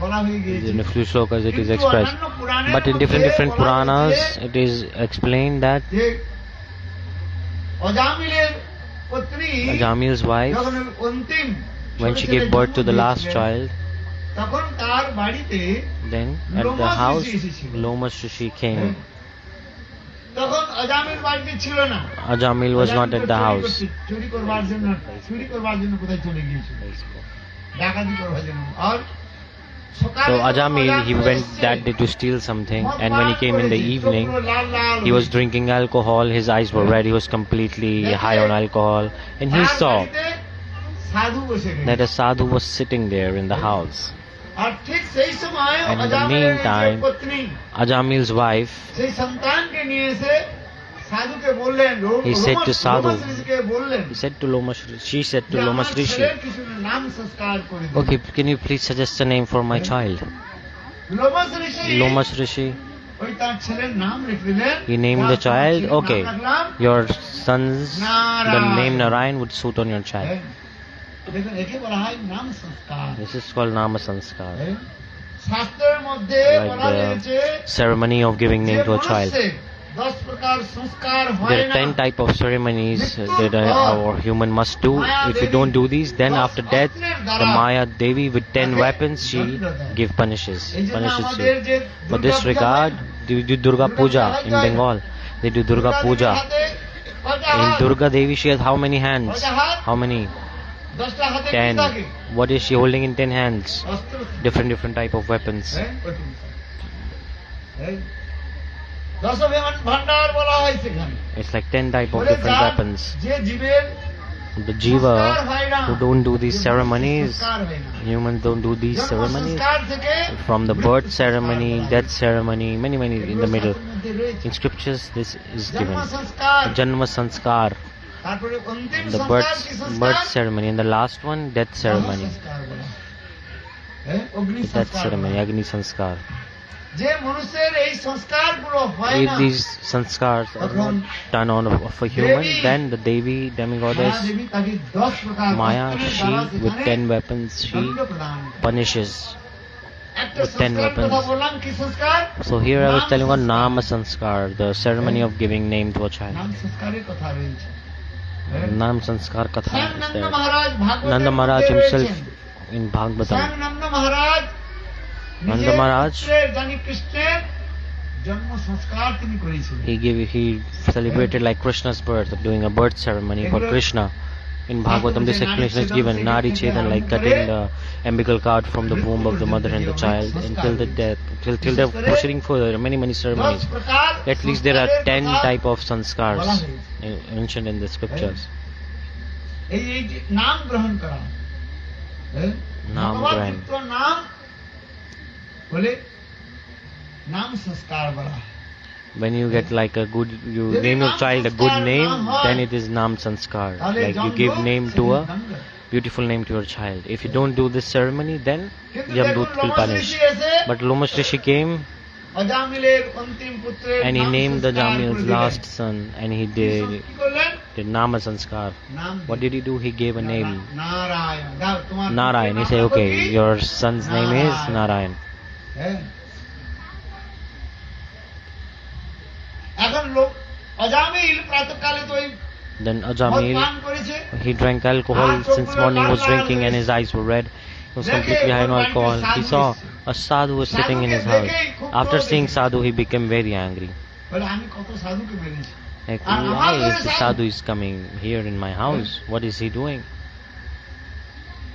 বলা হয়ে গিয়েছে,
in a few slokas it is
কিন্তু
expressed.
অন্যান্য পুরাণের
But in
মধ্যে
different
বলা
Puranas
হয়েছে
it is explained that
যে অজামিলের পত্নী
Ajamil's wife,
যখন অন্তিম
when she gave birth to the last child,
তখন তার বাড়িতে
then at the house Lomas Rishi came.
তখন অজামিল বাড়িতে ছিল না।
Ajamil was not at the house.
চুরি করবার জন্য কোথায় চলে গিয়েছিল, ডাকাতি করবার জন্য। আর সকালে
So
যখন
Ajamil, he
অজামিল
went
এসছে,
that day to steal something,
মদ
and when he
পান
came in the
করেছে,
evening,
চোখ পুরো লাল লাল
he was
হয়েছে।
drinking alcohol, his eyes were red, he was completely high on alcohol, and he
তার
saw
বাড়িতে সাধু বসে
that
রয়েছে।
a sadhu was sitting there in the house.
আর ঠিক সেই সময়
And in the
অজামিলের যে
meantime,
পত্নী
Ajamil's wife,
সেই সন্তানকে নিয়ে এসে সাধুকে বললেন,
He said to Sadhu,
Lomash ঋষিকে বললেন,
he said to Lomas, she said to
যে
Lomas
আমার
Rishi,
ছেলের কিছু নাম সংস্কার করে দিন।
okay, can you please suggest a name for my child?
Lomash Rishi
Lomas Rishi,
ওই তার ছেলের নাম রেখে দিলেন।
he named the
তার
child,
ছেলের নাম
okay,
রাখলাম
your son's, the
Narayan.
name Narayan would suit on your child.
দেখুন, একে বলা হয় নাম সংস্কার।
This is called Nama Sanskar,
শাস্ত্রের মধ্যে
like
বলা হয়েছে
the ceremony of giving
যে
name to a child.
মনুষ্যের 10 প্রকার সংস্কার হয়
There are
না।
10 type of ceremonies that our human must do. If you don't do these, then after death, the Maya Devi with 10 weapons, she punishes
এই জন্য
you.
আমাদের যে
For this regard, they do Durga Puja in Bengal. They do Durga Puja. In Durga Devi, she has how many hands? How many?
10টা হাতে কি
10.
থাকে?
What is she holding in 10 hands?
অস্ত্র।
Different type of weapons.
দশ ভান্ডার বলা হয় সেখানে।
It's like 10 type of
বলে
different
যার
weapons.
যে জীবের
The jiva
সংস্কার হয় না,
who don't do these
যে
ceremonies,
সংস্কার হয় না।
humans don't do these
জন্ম
ceremonies.
সংস্কার থেকে
From the birth
মৃত্যু
ceremony,
সংস্কার
death ceremony, many in the middle.
শাস্ত্রের মধ্যে রয়েছে।
In scriptures, this is
জন্ম
given.
সংস্কার,
Janma sanskar,
তারপরে অন্তিম
the
সংস্কার কি সংস্কার?
birth ceremony, and the last one, death ceremony.
সংস্কার বলা হয়। অগ্নি
The death
সংস্কার
ceremony,
বলা হয়।
Agni sanskar.
যে মানুষের এই সংস্কারগুলো হয়
If
না,
these sanskars are not done on of a human, then the Devi,
Maya
demigoddess,
দেবী তাকে 10 প্রকার
Maya,
অস্ত্রের
she
দ্বারা
with
সেখানে
10 weapons, she
দণ্ড প্রদান করে।
punishes.
একটা
with 10
সংস্কার কথা
weapons.
বললাম, কি সংস্কার?
So here I was
নাম
telling about
সংস্কার।
Nama sanskar, the ceremony of giving name to a child.
নাম সংস্কারের কথা রয়েছে।
Nam sanskar katha
স্বয়ং
is
নন্দ
there.
মহারাজ ভাগবতের
Nanda Maharaj
মধ্যে
himself
রয়েছেন।
in
স্বয়ং
Bhagavatam.
নন্দ মহারাজ
নন্দ
নিজের
মহারাজ
পুত্রের, জানি কৃষ্ণের জন্ম সংস্কার তিনি করেছিলেন।
He celebrated like Krishna's birth, doing a birth ceremony for Krishna. In Bhagavatam, this explanation is given. Nari Chedan, like cutting the umbilical cord from the womb of the mother and the child until the death, till they're proceeding further. Many
10
ceremonies.
প্রকার
At least there are
সংস্কারের
10
কথা
type of
বলা
sanskars
হয়েছে।
mentioned in the scriptures.
এই যে নাম গ্রহণ করা,
নাম গ্রহণ।
ভগবদ্গীত নাম বলে নাম সংস্কার বলা হয়।
when you get like a good, you name your child a good name, then it is Nam Sanskar. Like you give name to a beautiful name to your child. If you don't do this ceremony, then Yamadutas will punish. But Lomas Rishi came and he named the Ajamila's last son, and he did Nama Sanskar. What did he do? He gave a name, Narayan. He said, okay, your son's name is Narayan. Then Ajamil, he drank alcohol since morning, was drinking and his eyes were red. He was completely high on alcohol. He saw a sadhu was sitting in his house. After seeing sadhu, he became very angry. Like, why is the sadhu is coming here in my house? What is he doing?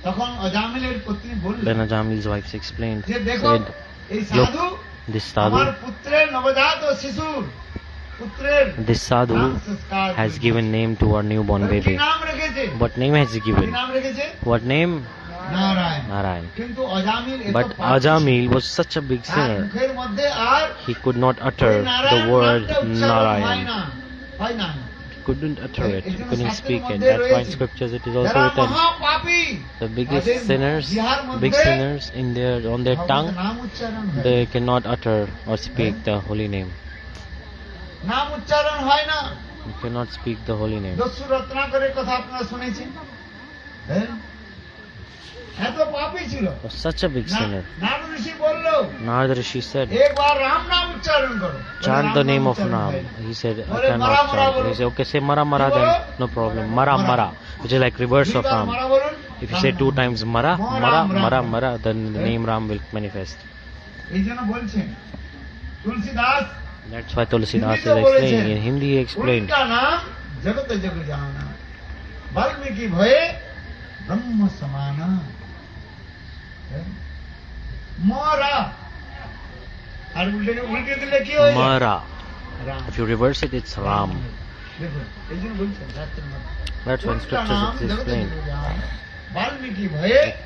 Then Ajamil's wife explained, said, look, this sadhu has given name to our newborn baby. What name has he given? What name? Narayan. But Ajamil was such a big sinner. He could not utter the word Narayan. He couldn't utter it. He couldn't speak it. That's why in scriptures it is also written. The biggest sinners, big sinners on their tongue, they cannot utter or speak the holy name. You cannot speak the holy name. Was such a big sinner. Narada Rishi said, chant the name of Ram. He said, I cannot chant. He said, okay, say Mara Mara then, no problem. Mara Mara, which is like reverse of Ram. If you say 2 times Mara, Mara, Mara, Mara, then the name Ram will manifest. That's why Tulsidas is explaining. In Hindi he explained. Mara. If you reverse it, it's Ram. That's why in scriptures it is explained.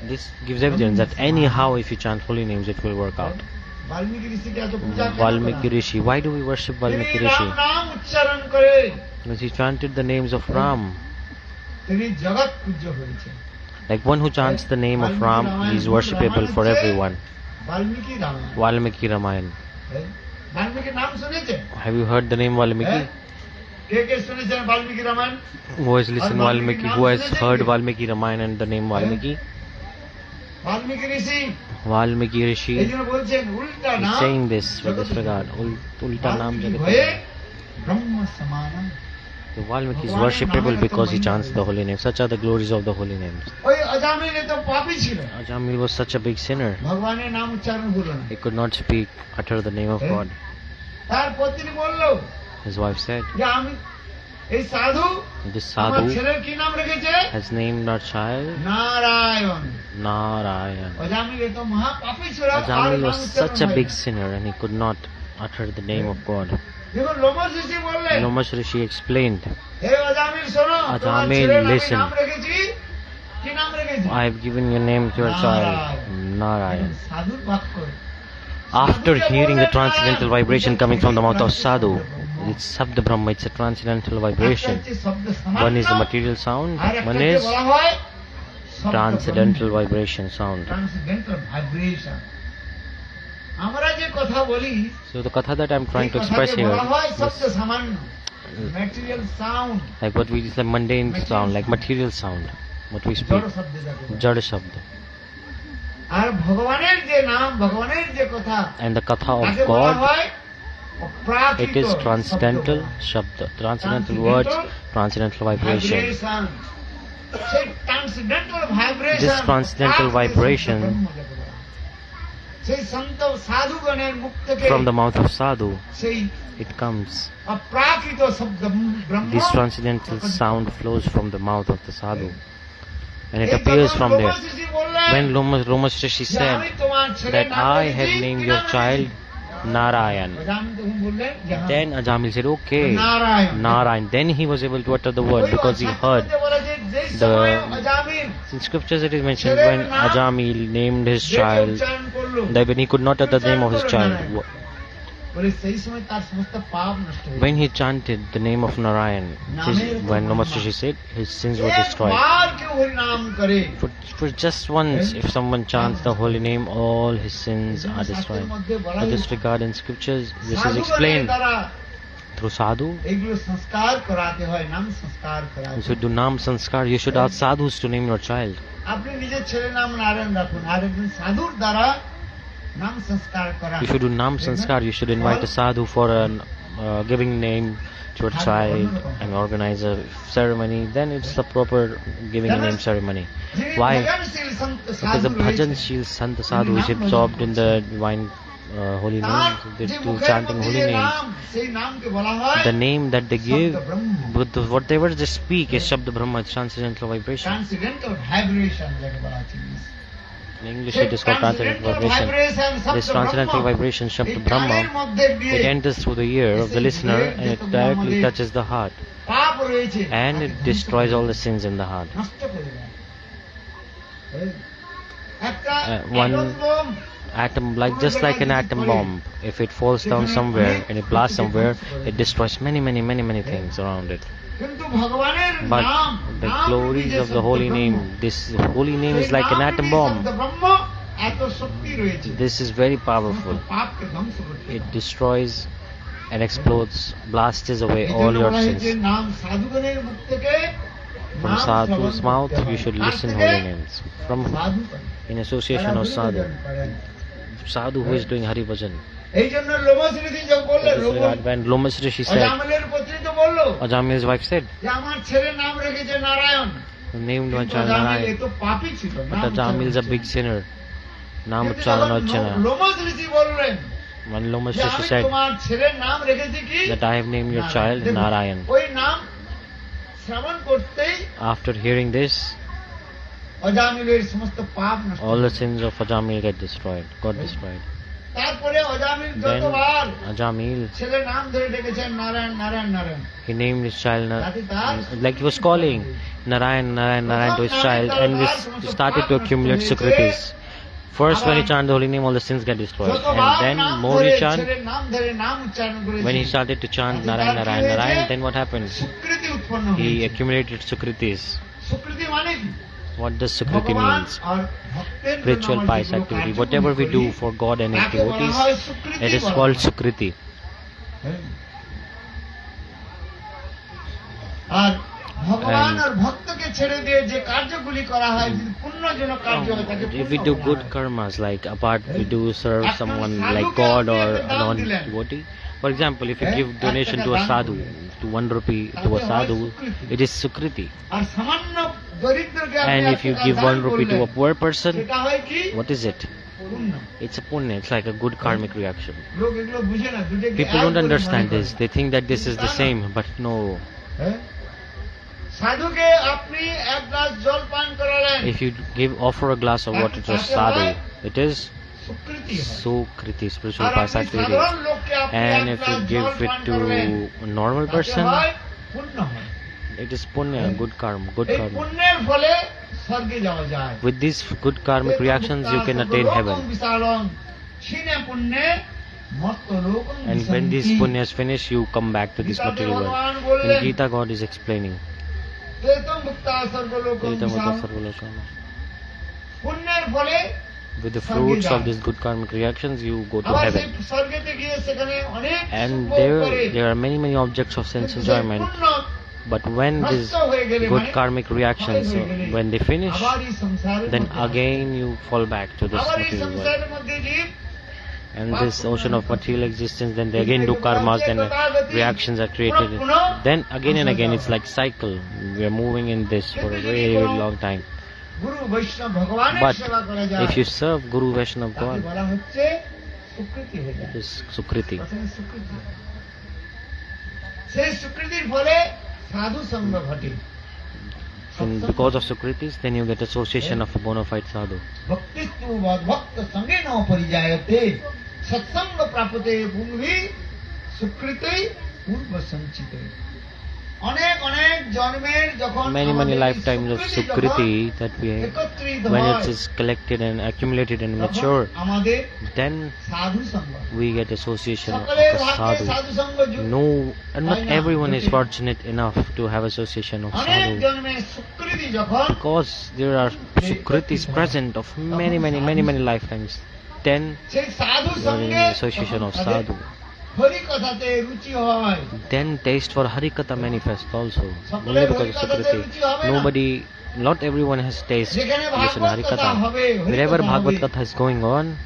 This gives evidence that anyhow if you chant holy names it will work out. Valmiki Rishi. Why do we worship Valmiki Rishi? Because he chanted the names of Ram. Like one who chants the name of Ram, he is worshipable for everyone. Valmiki Ramayana. Have you heard the name Valmiki? Who has listened Valmiki? Who has heard Valmiki Ramayana and the name Valmiki? Valmiki Rishi is saying this with this regard. Ulta Naam Jagat. The Valmiki is worshipable because he chants the holy name. Such are the glories of the holy names. Ajamil was such a big sinner. He could not speak, utter the name of God. His wife said, this sadhu has named our child Narayan. Ajamil was such a big sinner and he could not utter the name of God. Lomas Rishi explained, Ajamil, listen. I have given your name to your child, Narayan. After hearing the transcendental vibration coming from the mouth of sadhu, it's Sabda Brahma, it's a transcendental vibration. One is the material sound, one is transcendental vibration sound. So the katha that I am trying to express here is like what we say mundane sound, like material sound, what we speak, Jada Shabda. And the katha of God, it is transcendental Shabda, transcendental words, transcendental vibration. This transcendental vibration from the mouth of sadhu, it comes. This transcendental sound flows from the mouth of the sadhu. And it appears from there. When Lomas Rishi said that I have named your child Narayan, then Ajamil said, okay, Narayan. Then he was able to utter the word because he heard in scriptures it is mentioned when Ajamil named his child, that when he could not utter the name of his child,
বলে সেই সময় তার সমস্ত পাপ নষ্ট হয়ে
When he chanted the name of Narayan, when Namaste said, his sins were destroyed.
একবার কেউ হরি নাম করে
For just once, if someone chants the holy name, all his sins are destroyed. For this regard in scriptures, this is explained through sadhu.
এগুলো সংস্কার করাতে হয়, নাম সংস্কার করাতে
You should do nam sanskar. You should ask sadhus to name your child.
আপনি নিজের ছেলের নাম নারায়ণ রাখুন, আর একজন সাধুর দ্বারা নাম সংস্কার করা।
You should do nam sanskar. You should invite a sadhu for giving name to your child and organize a ceremony. Then it's the proper giving a name ceremony. Why? Because the bhajanshil sant sadhu is absorbed in the divine holy names. They do chanting holy names. The name that they give, whatever they speak is Shabda Brahma, it's transcendental vibration.
Transcendental vibration যাকে বলা হচ্ছে।
In English it is called transcendental vibration. This transcendental vibration, Shabda Brahma, it enters through the ear of the listener and it directly touches the heart.
পাপ রয়েছে
And it destroys all the sins in the heart.
নষ্ট করে দেয়। একটা
One atom, just like an atom bomb, if it falls down somewhere and it blasts somewhere, it destroys many things around it.
কিন্তু ভগবানের
But
নাম,
the glories of the holy name, this holy name is like an atom bomb.
ব্রহ্ম এত শক্তি রয়েছে,
This is very powerful.
পাপকে ধ্বংস করতে
It destroys and explodes, blasts away all your sins.
নাম সাধুগণের মুখ থেকে
From sadhu's mouth, you should listen holy names. From in association of sadhu, sadhu who is doing Hari Bhajan.
এই জন্য লোমশ্রী যখন বললেন,
When Lomasri she said,
অজামিলের পত্নী তো বললো
Ajamil's wife said,
যে আমার ছেলের নাম রেখেছে Narayan,
named my child
Ajamil
Narayan.
এত পাপী ছিল,
But Ajamil is a big sinner. Naam uchcharan hocche na.
লোমশ্রী বললেন
When
যে
Lomasri she
আমি
said
তোমার ছেলের নাম রেখেছি কি
that I have named your child Narayan.
ওই নাম শ্রবণ করতেই
After hearing this,
অজামিলের সমস্ত পাপ নষ্ট।
all the sins of Ajamil got destroyed.
তারপরে অজামিল
Then
যতবার
Ajamil,
ছেলের নাম ধরে ডেকেছেন Narayan Narayan Narayan,
he named his child like he was calling Narayan to his child, and this started to accumulate sukritis. First, when he chanted the holy name, all the sins get destroyed, and then more he chant.
ছেলের নাম ধরে নাম উচ্চারণ করেছে,
When he started to chant Narayan, then what happened?
সুকৃতি উৎপন্ন
He
হয়েছে।
accumulated sukritis.
সুকৃতি মানে কি?
What does sukriti
ভগবান
means?
আর ভক্তের জন্য
Spiritual
আমরা
pious
যেগুলো
activity.
কার্যক্রম
Whatever we
করি,
do for God and His
তাকে বলা
devotees,
হয় সুকৃতি
it is
বলা
called
হয়।
sukriti.
হ্যাঁ। আর ভগবান আর ভক্তকে ছেড়ে দিয়ে যে কার্যগুলি করা হয়, যদি পুণ্যজনক কার্য হয় তাকে
If we do good karmas, like apart we do serve someone like God or a non-devotee. For example, if you give donation to a sadhu, to 1 rupee to a sadhu, it is sukriti.
আর সামান্য দরিদ্রকে আপনি
And if you give 1 rupee to a poor person,
সেটা হয় কি?
what is it?
পুণ্য।
It's a punya. It's like a good karmic reaction.
লোক এগুলো বুঝে না, দুটোকে
People
এক
don't
বলে
understand
মনে
this.
করে।
They think that this is the same, but no.
হ্যাঁ? সাধুকে আপনি এক গ্লাস জল পান করালেন,
If you offer a glass of water to a sadhu, it is
সুকৃতি হয়।
sukriti, spiritual
আর
pious
আপনি
activity.
সাধারণ লোককে আপনি
And
এক
if you
গ্লাস
give
জল
it
পান
to
করলেন,
a normal
তাতে
person,
হয় পুণ্য হয়।
it is punya, good karma, good
এই
karma.
পুণ্যের ফলে স্বর্গে যাওয়া যায়।
With these good karmic reactions, you can attain heaven. And when these punyas finish, you come back to this material world. In Gita, God is explaining.
পুণ্যের ফলে
With the fruits of these good karmic reactions, you go to
আবার সেই
heaven.
স্বর্গেতে গিয়ে সেখানে অনেক
And
সুখ ভোগ করে।
there are many objects of sense
কিন্তু সেই
enjoyment.
পুণ্য
But when these
নষ্ট হয়ে গেলে,
good
মানে
karmic reactions,
ক্ষয় হয়ে গেলে,
when they finish,
আবার এই সংসারের
then
মধ্যে
again you fall back to this
আবার এই
material world.
সংসারের মধ্যে জীব
And this ocean of material existence, then they again do karmas, then reactions are created. Then again and again, it's like cycle. We are moving in this for a very, very long time.
গুরু বৈষ্ণব ভগবানের
But
সেবা করা যায়,
if you serve Guru Vaishnav
তাকে
God,
বলা হচ্ছে সুকৃতি হয়ে যায়।
it is sukriti.
প্রথমে সুকৃতি। সেই সুকৃতির ফলে সাধু সঙ্গ ঘটে।
And because of sukritis, then you get association of a bona fide sadhu.
ভক্তিস্তু ভক্ত সঙ্গে ন পরিজায়তে সৎসঙ্গ প্রাপতে ভূমি সুকৃতি পূর্ব সঞ্চিতে।
many lifetimes of sukriti that we, when it is collected and accumulated and mature, then we get association of a sadhu. No, and not everyone is fortunate enough to have association of sadhu, because there are sukritis present of many lifetimes. Then we are in association of sadhu. Then taste for harikatha manifests also. Only because of sukriti. Not everyone has taste to listen to harikatha. Wherever Bhagavad Katha is going on,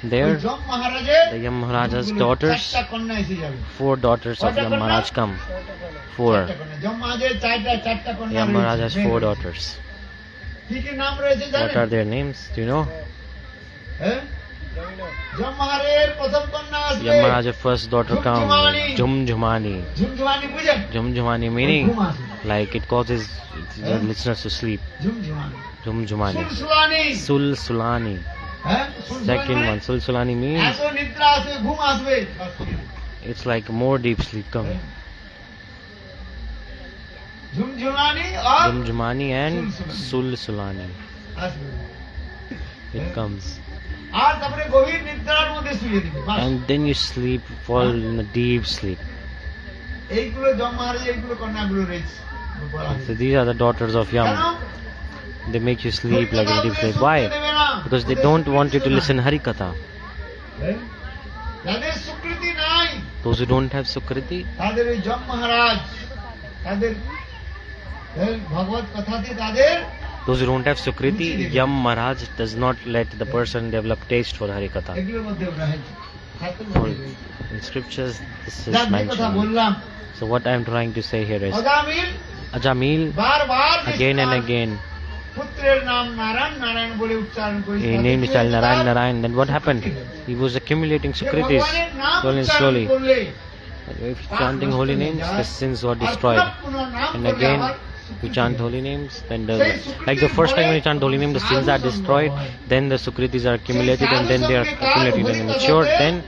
there the Yam Maharaja's daughters, 4 daughters of Yam Maharaj come. 4. Yam Maharaj has 4 daughters. What are their names? Do you know? Yam Maharaj's first daughter comes, Jhumjhumani. Jhumjhumani meaning like it causes the listeners to sleep. Jhumjhumani. Sulsulani. Second one, Sulsulani means it's like more deep sleep coming. Jhumjhumani and Sulsulani. It comes. And then you sleep, fall in a deep sleep. So these are the daughters of Yam. They make you sleep like in deep sleep. Why? Because they don't want you to listen Harikatha. Those who don't have sukriti, those who don't have sukriti, Yam Maharaj does not let the person develop taste for Harikatha. In scriptures, this is mentioned. So what I am trying to say here is, Ajamil, again and again, he named his child Narayan. Then what happened? He was accumulating sukritis slowly. If chanting holy names, the sins were destroyed. And again, you chant holy names, then like the first time when you chant holy name, the sins are destroyed, then the sukritis are accumulated, and then they are accumulated and matured, then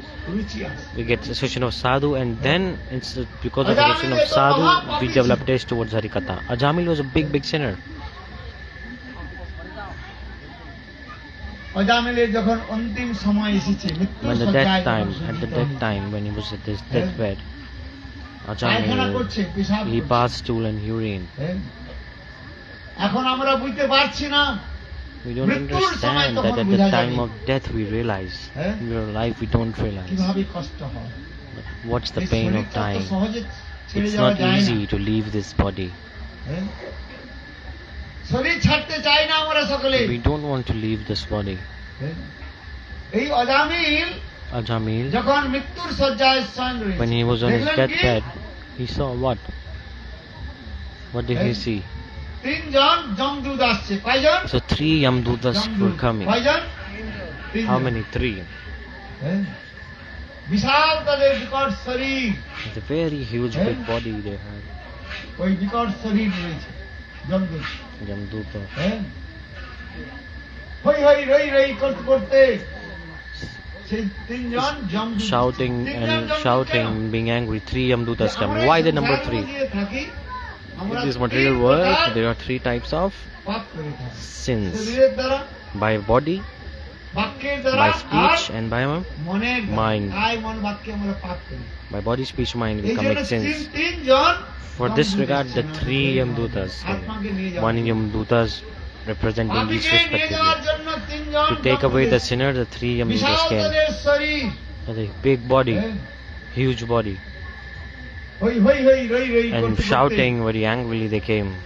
we get association of sadhu, and then it's because of association of sadhu, we develop taste towards Harikatha. Ajamil was a big sinner. When the death time, when he was at his deathbed, Ajamil, he passed stool and urine. We don't understand that at the time of death we realize. In your life we don't realize. But what's the pain of dying? It's not easy to leave this body. We don't want to leave this body. Ajamil, when he was on his deathbed, he saw what? What did he see? So 3 Yamadutas were coming. How many? 3. It's a very huge big body they had. Yamaduta. Shouting, being angry. 3 Yamadutas coming. Why the number 3? In this material world, there are 3 types of sins: by body, by speech, and by mind. By body, speech, mind, we commit sins. For this regard, the 3 Yamadutas came. 1 Yamadutas representing each respectively. To take away the sinner, the 3 Yamadutas came. A big body, huge body. And shouting very angrily they came.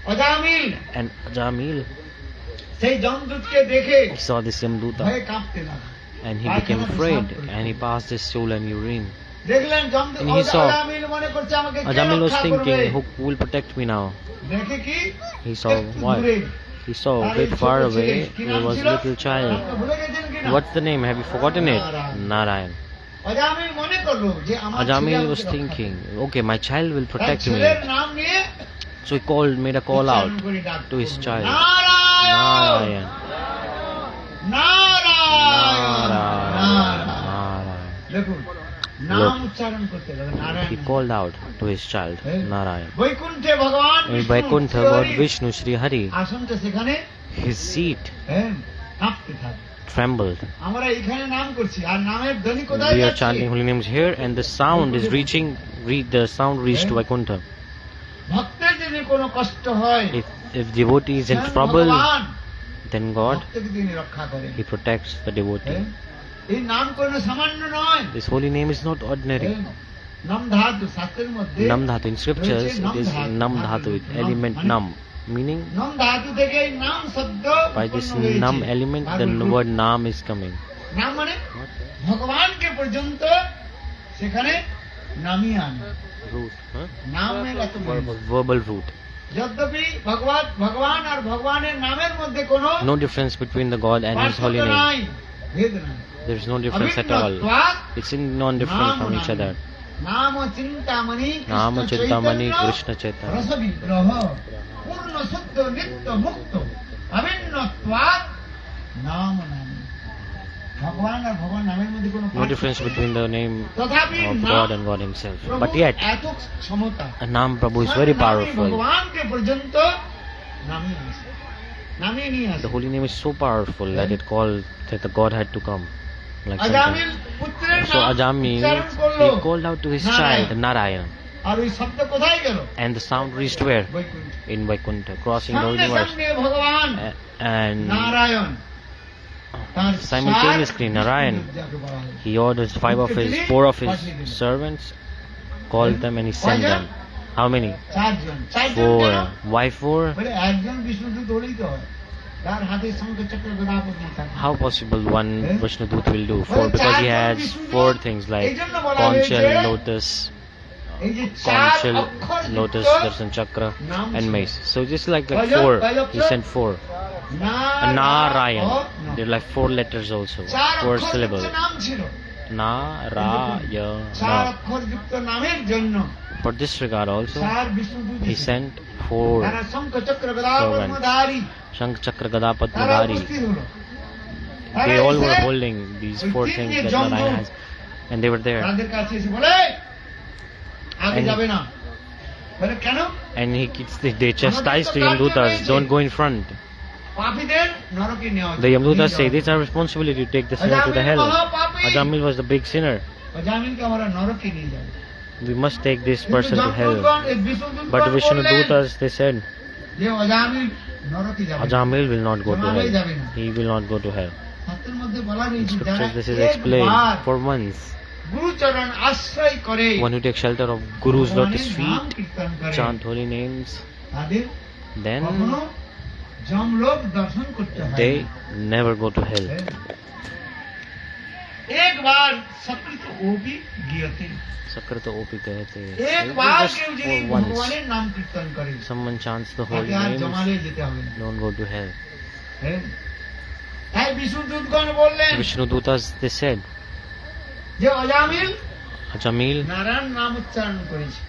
And Ajamil saw this Yamaduta and he became afraid and he passed his stool and urine. And he saw, Ajamil was thinking, who will protect me now? He saw what? He saw a bit far away, there was a little child. What's the name? Have you forgotten it? Narayan. Ajamil was thinking, okay, my child will protect me. So he made a call out to his child. Narayan. Narayan. Look,
উচ্চারণ করতে লাগলো Narayan.
he called out to his child Narayan.
বৈকুণ্ঠে ভগবান
In Vaikuntha, God Vishnu Sri Hari,
আসনটা সেখানে
his seat
কাঁপতে থাকে।
trembled.
আমরা এখানে নাম করছি আর নামের ধ্বনি কোথায়
We are
যাচ্ছে?
chanting holy names here, and the sound is reaching. The sound reached Vaikuntha.
ভক্তের যদি কোনো কষ্ট হয়,
If devotee is in
স্বয়ং
trouble,
ভগবান
then God,
ভক্তকে তিনি রক্ষা করেন।
He protects the devotee.
এই নাম কোনো সামান্য নয়।
This holy name is not ordinary.
নাম ধাতু শাস্ত্রের মধ্যে
Nam dhatu in scriptures, it is nam dhatu with element nam, meaning
নাম ধাতু থেকে এই নাম শব্দ
by this
উৎপন্ন হয়েছে।
nam element the word nam is coming.
নাম মানে ভগবানকে পর্যন্ত সেখানে নামিয়ে আনে।
Root, huh?
নামের এত
Verbal root.
যদ্যপি ভগবান আর ভগবানের নামের মধ্যে কোনো
No difference between the God and His holy
পার্থক্য নাই,
name.
ভেদ নাই।
There is no difference at all. It's non-different from each other.
নাম Chintamani
Nama Chintamani Krishna Chaitanya.
রস বিগ্রহ পূর্ণ শুদ্ধ নিত্য মুক্ত অভিন্ন ত্বাৎ নাম নামে। ভগবান আর ভগবান নামের মধ্যে কোনো
No difference between the name
তথাপি
of God and God Himself. But yet,
এত ক্ষমতা
Nam Prabhu is very powerful.
ভগবানকে পর্যন্ত নামিয়ে আসে, নামিয়ে নিয়ে আসে।
The holy name is so powerful that it called that the God had to come. Like
আজামিল
something.
পুত্রের
So
নাম
Ajamil,
উচ্চারণ করলো,
he called out to his child Narayan,
আর ওই শব্দ কোথায় গেল?
and the sound reached where?
Vaikuntha.
In Vaikuntha, crossing the
সঙ্গে
universe.
সঙ্গে ভগবান
And
নারায়ণ তার
simultaneously Narayan,
যাকে বলা হয়।
he orders four of his servants, called them and he sent them. How many?
চারজন। চারজন
Four.
কেন?
Why four?
বলে একজন বিষ্ণুদূত হলেই তো হয়, তার হাতে শঙ্খ চক্র গদা পদ্ম থাকে।
How possible one Vishnudut will do four? Because he has four things like conch shell, lotus,
এই যে
conch
চার
shell,
অক্ষর
lotus, darshan chakra,
নাম
and
ছিল।
mace. So just like four, he sent four. And Narayan, they're like four letters also,
চার
four
অক্ষর
syllables.
যুক্ত নাম ছিল। চার
Narayana.
অক্ষর যুক্ত নামের জন্য
For this regard also,
চার বিষ্ণুদূত
he
এসেছে।
sent four
তারা শঙ্খ চক্র গদা পদ্মধারী,
Shank Chakra Gada
তারা
Padmadari.
উপস্থিত হলো।
They
তারা
all were
এসে
holding these
ওই
four
তিন
things
যে
that
জমদূত
Narayan has, and they were there.
তাদের কাছে এসে বলে আগে
And-
যাবে না। বলে কেন?
And they chastised the Yamadutas, don't go in front.
পাপীদের নরকে নেওয়া
The Yamadutas say, this is our responsibility to take the sinner to the hell. Ajamil was the big sinner.
অজামিলকে আমরা নরকে নিয়ে যাব।
We must take this
কিন্তু
person to hell.
জমদূতগণ, এই বিষ্ণুদূতগণ
But
বললেন
Vishnudutas, they said,
যে অজামিল নরকে যাবে না।
Ajamil will not go to
জমালয়
hell.
যাবে না।
He will not go to hell.
শাস্ত্রের মধ্যে বলা
In
হয়েছে যারা
scriptures this is
একবার
explained. For once,
গুরুচরণ আশ্রয় করে
one who takes shelter of Guru's lotus
ভগবানের নাম
feet,
কীর্তন করে,
chant holy names,
তাদের
then
কখনো যমলোক দর্শন করতে হয়
they
না।
never go to hell.
एक बार सकृत ओपी गियते,
Sakrata Opi कहते हैं.
एक
So
बार
just
কেউ যদি
for once,
ভগবানের নাম কীর্তন করে
someone chants the holy
তাকে আর
names,
জমালে যেতে হবে না।
don't go to hell.
হ্যাঁ? তাই বিষ্ণুদূতগণ বললেন
Vishnudutas, they said,
যে অজামিল
Ajamil,
নারায়ণ নাম উচ্চারণ করেছে,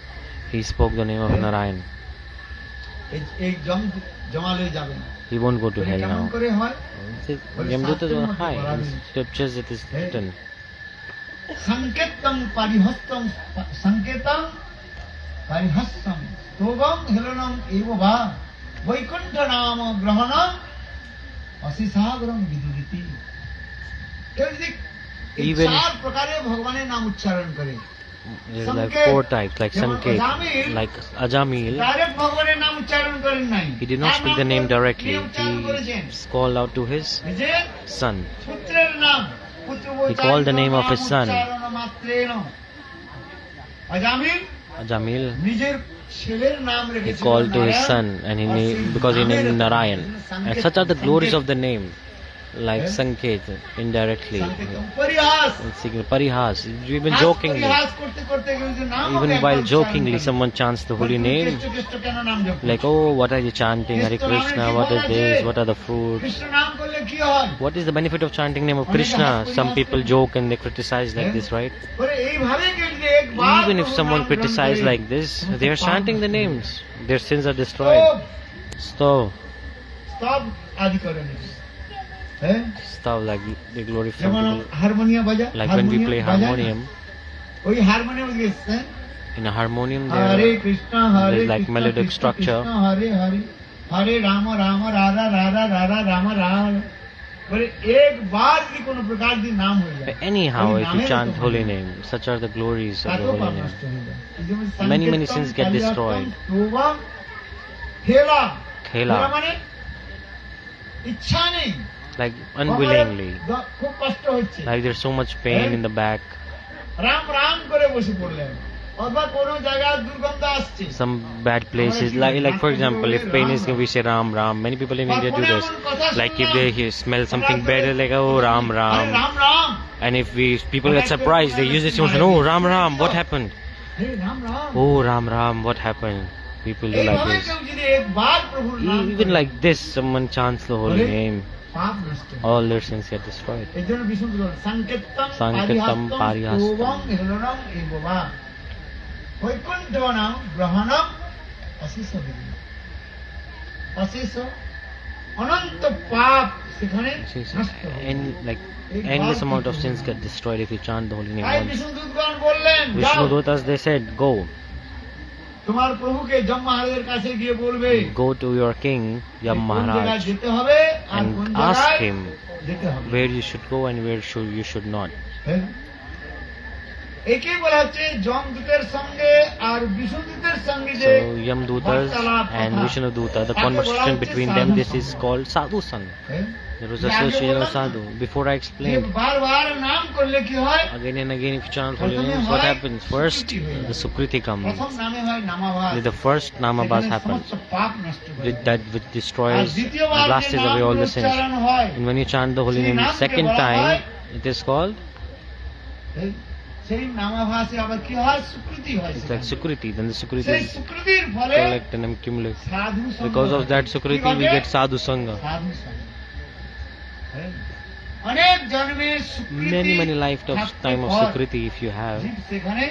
he spoke the name of Narayan.
এই জমালে যাবে না।
He won't go to
বলে
hell
কেমন
now.
করে হয়?
Yamadutas were high. In scriptures it is written,
সংকেতং পারিহস্তং সংকেতং পারিহস্তং স্তোভং হেলনং এব বা বৈকুণ্ঠ নাম গ্রহণং অশিসাগরং বিদুরিতি। কেউ যদি এই
Even-
চার প্রকারে ভগবানের নাম উচ্চারণ করে,
there's like
Sanket,
four types, like
যেমন
Sanket,
Ajamil,
like Ajamil.
Direct ভগবানের নাম উচ্চারণ করেন নাই,
He did not
তার
speak
নাম
the name directly.
কে উচ্চারণ করেছেন?
He called out to his
নিজের
son.
পুত্রের নাম।
He called the name of his son.
মাত্রেণ Ajamil
Ajamil,
নিজের ছেলের নাম
he
রেখেছিল
called to his
Narayan,
son, and he
আর সেই
named, because he
নামের
named Narayan.
সংকেত-
And such are the glories
সংকেত-
of the name, like Sanket, indirectly.
সংকেতং পরিহাস।
Parihas, even
হাস
jokingly.
পরিহাস করতে করতে কেউ যদি নাম
Even
একবার
while
উচ্চারণ
jokingly
করে,
someone chants the holy
বলে,
name,
কৃষ্ণ কৃষ্ণ কেন নাম জপ করছো?
like, oh, what are you chanting? Hare Krishna, what is this? What are the fruits?
Krishna নাম করলে কি হয়?
What is the benefit of chanting name of Krishna? Some people joke and they criticize like this, right?
বলে, এইভাবে কেউ যদি একবার
Even if
প্রভুর
someone
নাম গ্রহণ
criticizes
করে,
like this, they are chanting the names. Their sins are
স্তব,
destroyed. Stav,
স্তব আদি করে নাকি? হ্যাঁ?
stav, like they glorify
যেমন
people.
হারমোনিয়াম বাজা,
Like when we play
বাজায় না?
harmonium,
ওই হারমোনিয়াম গেছে
In a harmonium,
Hare
there
Krishna Hare
there's like
Krishna,
melodic
Krishna
structure.
Krishna, Hare Hare Hare Ram Ram Radha Radha Radha Ram Ram বলে এক বার যদি কোনো প্রকার যদি নাম হয়ে যায়
But anyhow,
ওই
if you
নামের
chant
তো
holy
Mahima.
name, such are the glories of the
তাতেও
holy
পাপ
name.
নষ্ট হয়ে যায়। এই যেমন
Many, many
সংকীর্তন,
sins get
কালিয়াস্তম,
destroyed.
স্তোভম, খেলা
Khela,
মানে ইচ্ছা নেই
like unwillingly,
খুব কষ্ট হচ্ছে
like there's so much pain in the back.
Ram Ram করে বসে পড়লেন অথবা কোনো জায়গায় দুর্গন্ধ আসছে
Some bad places, like for example, if pain is we say Ram Ram. Many people in India do this. Like if they smell something bad, they're like oh Ram
আরে
Ram.
Ram Ram
And if people get surprised, they use this emotion. Oh Ram Ram, what happened?
আরে Ram Ram
Oh Ram Ram, what happened? People do like
এইভাবে
this.
কেউ যদি একবার প্রভুর নাম
Even
করে,
like this, someone chants the holy
বলে,
name,
পাপ নষ্ট হয়।
all their sins get destroyed.
এই জন্য বিষ্ণু বলেন, সংকীর্তন
সংকীর্তন
পারিহাস্তম
পারিহাস্তম
স্তোভম হেলনম এববা বৈকুণ্ঠনাম গ্রহণম অশেষ বিঘ্ন। অশেষ অনন্ত পাপ সেখানে নষ্ট হয়।
And like endless amount of sins get destroyed if you chant the holy name
তাই
once.
বিষ্ণুদূতগণ বললেন, যাও
Vishnudutas, they said, go
তোমার প্রভুকে যম মহারাজের কাছে গিয়ে বলবে
to your king
যে
Yam
কোন জায়গায়
Maharaj
যেতে হবে আর
and
কোন
ask
জায়গায়
him
যেতে হবে।
where you should go and where you should not.
হ্যাঁ? একে বলা হচ্ছে যমদূতের সঙ্গে আর বিষ্ণুদূতের সঙ্গে যে
So Yamadutas
বার্তালাপ
and
কথা,
Vishnuduta, the
তাকে বলা
conversation
হচ্ছে
between
সাধু
them, this is
সঙ্গ।
called sadhu sang.
হ্যাঁ?
There was
যে আগে
association of
বললাম না,
sadhu. Before I
যে
explained,
বারবার নাম করলে কি হয়
again and again if you chant holy
প্রথমে
names, what
হয়
happens? First,
সুকৃতি হয়ে যায়।
the sukriti comes.
প্রথম নামে হয় নামাভাস
The first namabhas
সেখানে
happens.
সমস্ত পাপ নষ্ট করে
With
দেয়।
that which
R
destroys and
দ্বিতীয়বার যে
blasts away all the sins.
নামগুলো উচ্চারণ হয়
And when you chant the holy
সেই
name the
নামকে
second
বলা
time,
হয়,
it is called,
সেই নামাভাসে আবার কি হয় সুকৃতি হয়
it's like
সেখানে।
sukriti. Then the sukriti
সেই
is
সুকৃতির ফলে
collect and accumulate.
সাধু সঙ্গ
Because of
হয়।
that
কি
sukriti, we
ঘটে?
get sadhu sangha.
সাধু সঙ্গ। হ্যাঁ? অনেক জন্মের সুকৃতি
Many lifetime
থাকার
of
পর
sukriti if you have,
জীব সেখানে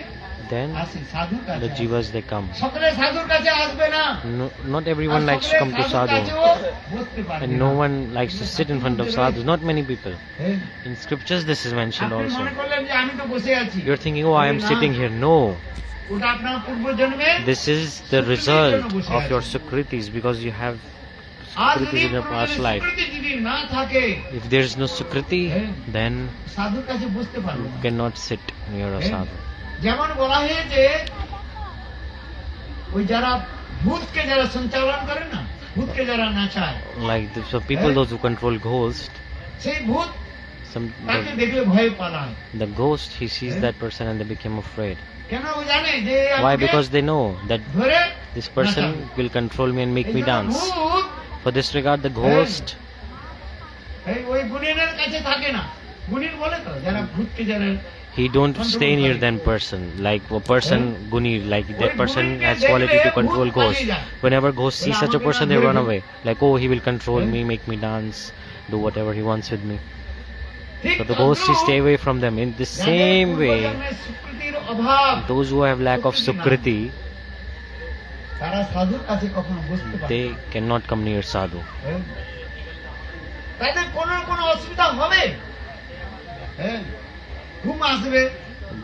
then
আসে, সাধুর কাছে
the
আসে।
jivas they come.
সকলে সাধুর কাছে আসবে না
No, not
R
everyone likes to
সকলে
come to
সাধুর
sadhu.
কাছেও বসতে পারবে
And
না।
no one likes to sit in front of sadhus. Not many people.
হ্যাঁ?
In scriptures this is mentioned
আপনি
also.
মনে করলেন যে আমি তো বসে আছি,
You're thinking, oh, I am sitting here. No.
ওটা আপনার পূর্বজন্মে
This is the result of your sukritis because you have
আর যদি
sukritis in your past
পূর্বজন্মে
life.
সুকৃতি যদি না থাকে
If there is no sukriti, then
সাধুর কাছে বসতে পারবে
you
না।
cannot sit near a sadhu.
যেমন বলা হয়েছে ওই যারা ভূতকে যারা সঞ্চালন করে না, ভূতকে যারা নাচায়,
Like so people, those who control ghosts,
সেই ভূত তাকে
the
দেখলে ভয় পালায়।
ghost, he sees that person and they become afraid.
কেন ও জানে যে
Why?
আমাকে
Because they know that
ধরে
this person will control me and make me
এই জন্য
dance.
ভূত
For this regard, the ghost,
ওই গুণিনের কাছে থাকে না। গুণিন বলে তো যারা ভূতকে যারা
he don't stay near that person. Like a person, guni, like that person has quality to control ghosts. Whenever ghosts see such a person, they run away. Like, oh, he will control me, make me dance, do whatever he wants with me.
ঠিক
So the ghosts, he stay away from them. In the
যাদের
same way,
পূর্বজন্মের সুকৃতির অভাব,
those who have lack of sukriti,
তারা সাধুর কাছে কখনো বসতে পারে
they cannot come near sadhu.
না। তাদের কোনো না কোনো অসুবিধা হবে, ঘুম আসবে,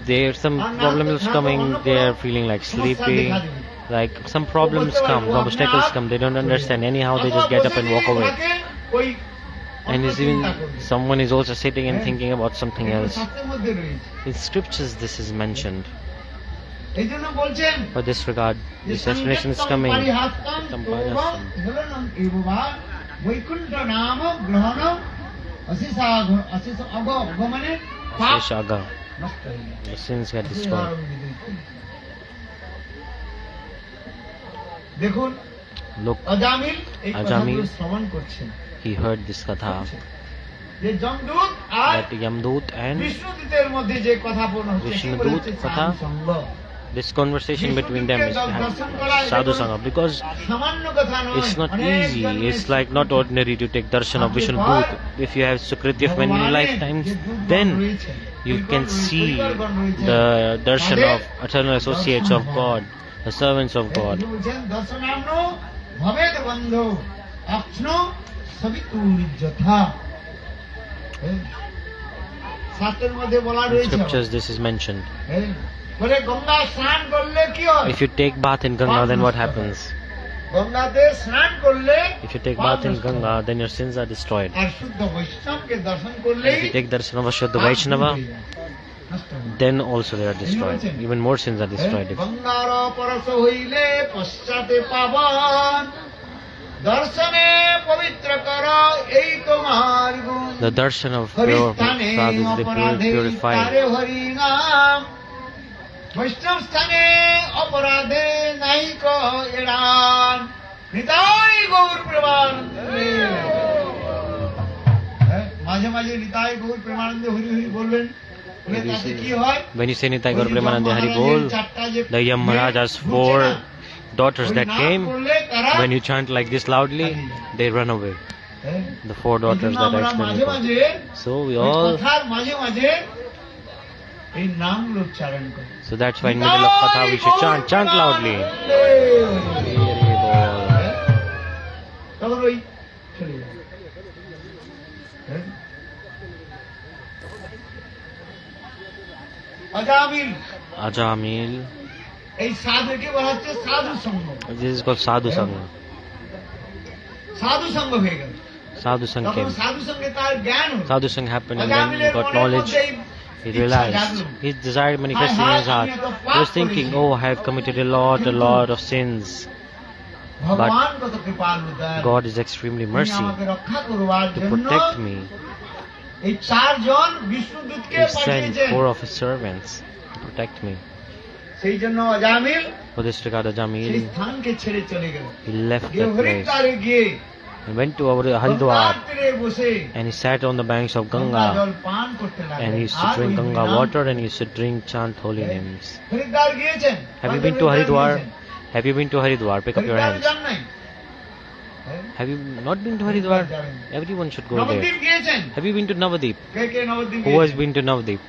There's some problems coming, they are feeling like sleepy, like some problems come, some obstacles come, they don't understand. Anyhow, they just get up and walk away.
ওই
And is even someone is also sitting and thinking about something else.
শাস্ত্রের মধ্যে রয়েছে।
In scriptures, this is mentioned.
এই জন্য বলছেন
For this regard, this explanation is coming.
Vaikuntha নাম গ্রহণ অশেষ অগ মানে পাপ
Shaga,
নষ্ট হয়ে যায়।
the sins get destroyed.
দেখুন
Look,
অজামিল এই
আজামিল
কথাগুলো শ্রবণ করছেন,
he heard this katha
যে যমদূত আর
that Yamdut and
বিষ্ণুদূতের মধ্যে যে কথা বলা হচ্ছে
বিষ্ণুদূত
সেগুলো হচ্ছে
কথা,
সাধু সঙ্গ।
this conversation between them is sadhu sangha because
সামান্য কথা নয়,
it's not
অনেক
easy.
জন্মের
It's like not ordinary to take darshan of Vishnu Dut. If you have sukriti of many
ভগবানের
lifetimes,
যে দূতগণ
then
রয়েছেন,
you
পরিগণ
can
রয়েছে,
see
পরিবারগণ রয়েছে,
the darshan
তাদের
of eternal associates of God, the servants of God.
তিনি বলছেন দর্শনাম্ন ভবেদ বন্ধু অক্ষ্ণ সবিতুর্যথা। শাস্ত্রের মধ্যে বলা
In
রয়েছে
scriptures, this is mentioned.
বলে গঙ্গা স্নান করলে কি হয়?
If you take bath in Ganga, then what happens?
গঙ্গাতে স্নান করলে
If you take bath in Ganga, then your sins are destroyed.
আর শুদ্ধ বৈষ্ণবকে দর্শন
And
করলেই
if you take darshan of a Shuddha Vaishnava, then also they are destroyed. Even more sins are destroyed.
গঙ্গার পরশ হইলে পশ্চাতে পাবন দর্শনে পবিত্র কর এই তোমার গুণ
The darshan of pure
হরিস্থানে
sadhus, they
অপরাধে
purify.
তারে হরি নাম বৈষ্ণব স্থানে অপরাধে নাই ক এড়ান নিতাই গৌর প্রেমানন্দে। মাঝে মাঝে নিতাই গৌর প্রেমানন্দে হরি হরি বলবেন।
When you say Nitai Gaur Premanande Hari Bol, the Yamaraja's 4 daughters that came, when you chant like this loudly, they run away. The 4 daughters that I explained before. So we all... So that's why in middle of Katha we should chant loudly. Ajamil. This is called Sadhu Sangha. Sadhu Sangha came. Sadhu Sangha happened, and then he got knowledge. He realized he desired manifesting in his heart. He was thinking, oh, I have committed a lot of sins. But God is extremely mercy to protect me. He sent 4 of his servants to protect me. For this regard, Ajamil, he left that place. He went to Haridwar and he sat on the banks of Ganga and he used to drink Ganga water and he used to chant holy names. Have you been to Haridwar? Have you been to Haridwar? Pick up your hands. Have you not been to Haridwar? Everyone should go there. Have you been to Navadip? Who has been to Navadip?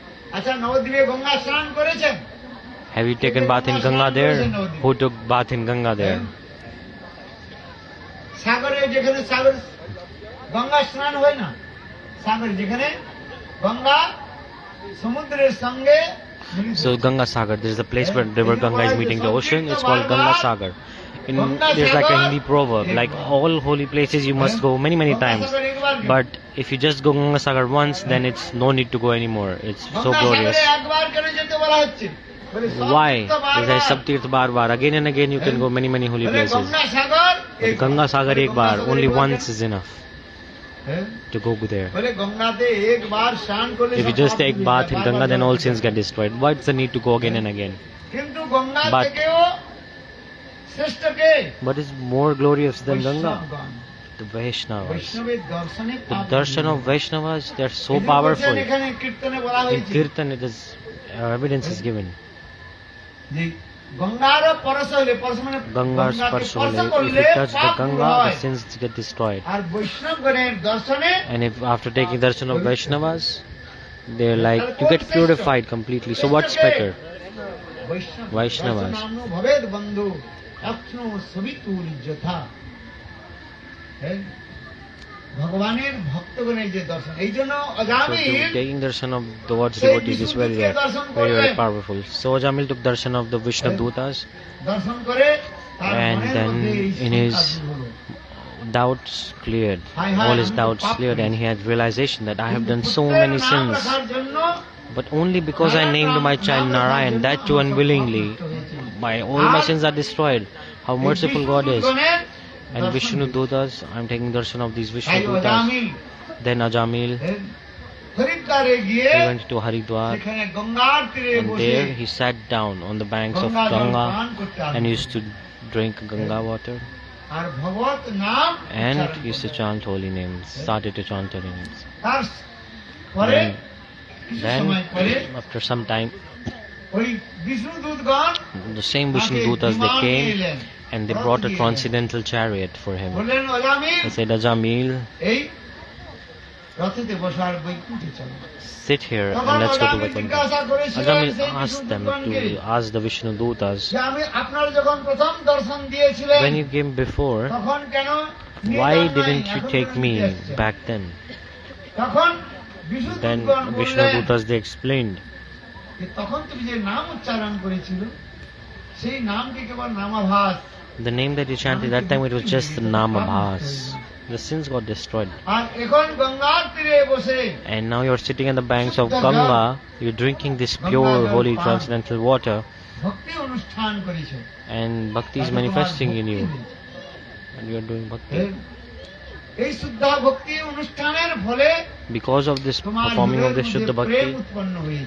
Have you taken bath in Ganga there? Who took bath in Ganga there? So Ganga Sagar, there is a place where river Ganga is meeting the ocean. It's called Ganga Sagar. There's like a Hindi proverb, like all holy places you must go many times. But if you just go Ganga Sagar once, then it's no need to go anymore. It's so glorious. Why? There's Sabtirth bar. Again and again you can go many holy places. But Ganga Sagar ek bar, only once is enough to go there. If you just take bath in Ganga, then all sins get destroyed. What's the need to go again and again? But it's more glorious than Ganga. The Vaishnavas. The darshan of Vaishnavas, they're so powerful. In Kirtan, it is evidence is given. Ganga's Parshole. If you touch the Ganga, the sins get destroyed. And if after taking darshan of Vaishnavas, they're like, you get purified completely. So what's better? Vaishnavas. So taking darshan of the Lord's devotees is very powerful. So Ajamil took darshan of the Yamadutas, and then in his doubts cleared, all his doubts cleared, and he had realization that I have done so many sins, but only because I named my child Narayan, that too unwillingly, all my sins are destroyed. How merciful God is. And Vishnu Dutas, I'm taking darshan of these Vishnu Dutas. Then Ajamil, he went to Haridwar, and there he sat down on the banks of Ganga and used to drink Ganga water and used to chant holy names, started to chant holy names. Then after some time, the same Vishnu Dutas, they came and they brought a transcendental chariot for him. They said, Ajamil, sit here and let's go to Vaikuntha. Ajamil asked them to ask the Vishnu Dutas, when you came before, why didn't you take me back then? Then Vishnu Dutas, they explained
যে তখন তুমি যে নাম উচ্চারণ করেছিল সেই নামকে কেবল namabhasa.
The name that you chanted that time, it was just the Namabhas. The sins got destroyed.
আর এখন গঙ্গার তীরে বসে
And now you're sitting on the banks of Ganga, you're drinking this pure, holy, transcendental water,
ভক্তি অনুষ্ঠান করেছে।
and bhakti is manifesting in you. And you're doing bhakti.
এই শুদ্ধ ভক্তি অনুষ্ঠানের ফলে
Because of this performing of this Shuddha Bhakti,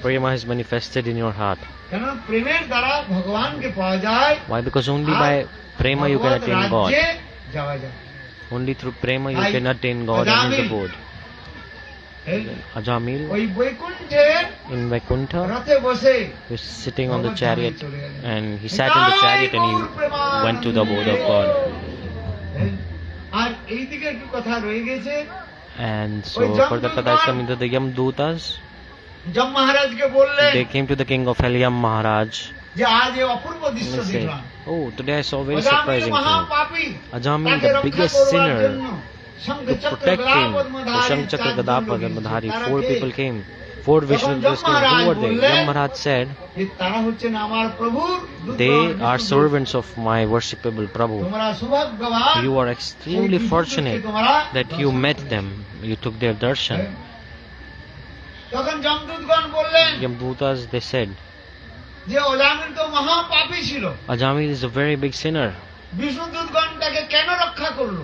prema is manifested in your heart.
কেন প্রেমের দ্বারা ভগবানকে পাওয়া যায়।
Why? Because only by prema you can attain God.
যাওয়া যায়।
Only through prema you can attain God and His abode. Ajamila
ওই বৈকুণ্ঠে
in Vaikuntha,
রথে বসে
he was sitting on the chariot, and he sat in the chariot and he went to the abode of God.
আর এইদিকে একটু কথা রয়ে গেছে।
And so further Katha is coming to the Yamadutas.
যম মহারাজকে বললেন,
They came to the king of hell, Yam Maharaj,
যে আজ এই অপূর্ব দৃশ্য
and they said,
দেখলাম।
"Oh, today I saw a very
Ajamil
surprising thing.
মহাপাপী,
Ajamila,
তাকে
the
রক্ষা
biggest
করবার
sinner,
জন্য শঙ্খ
to
চক্র
protect him,
গদা
the
পদ্মধারী
Shankchakra
চারজন
Gadapada
লোক।
Madhari,
তারা
4
কে?
people came. 4 Vishnudutas came. Who were they? Yam Maharaj said,
যে তারা হচ্ছেন আমার প্রভুর দূত।
"They are servants of my worshipable Prabhu.
তোমরা সৌভাগ্যবান,
You are extremely fortunate that you met them. You took their darshan."
তখন যমদূতগণ বললেন
Yamadutas, they said,
যে অজামিল তো মহাপাপী ছিল,
Ajamila is a very big sinner.
বিষ্ণুদূতগণ তাকে কেন রক্ষা করলো?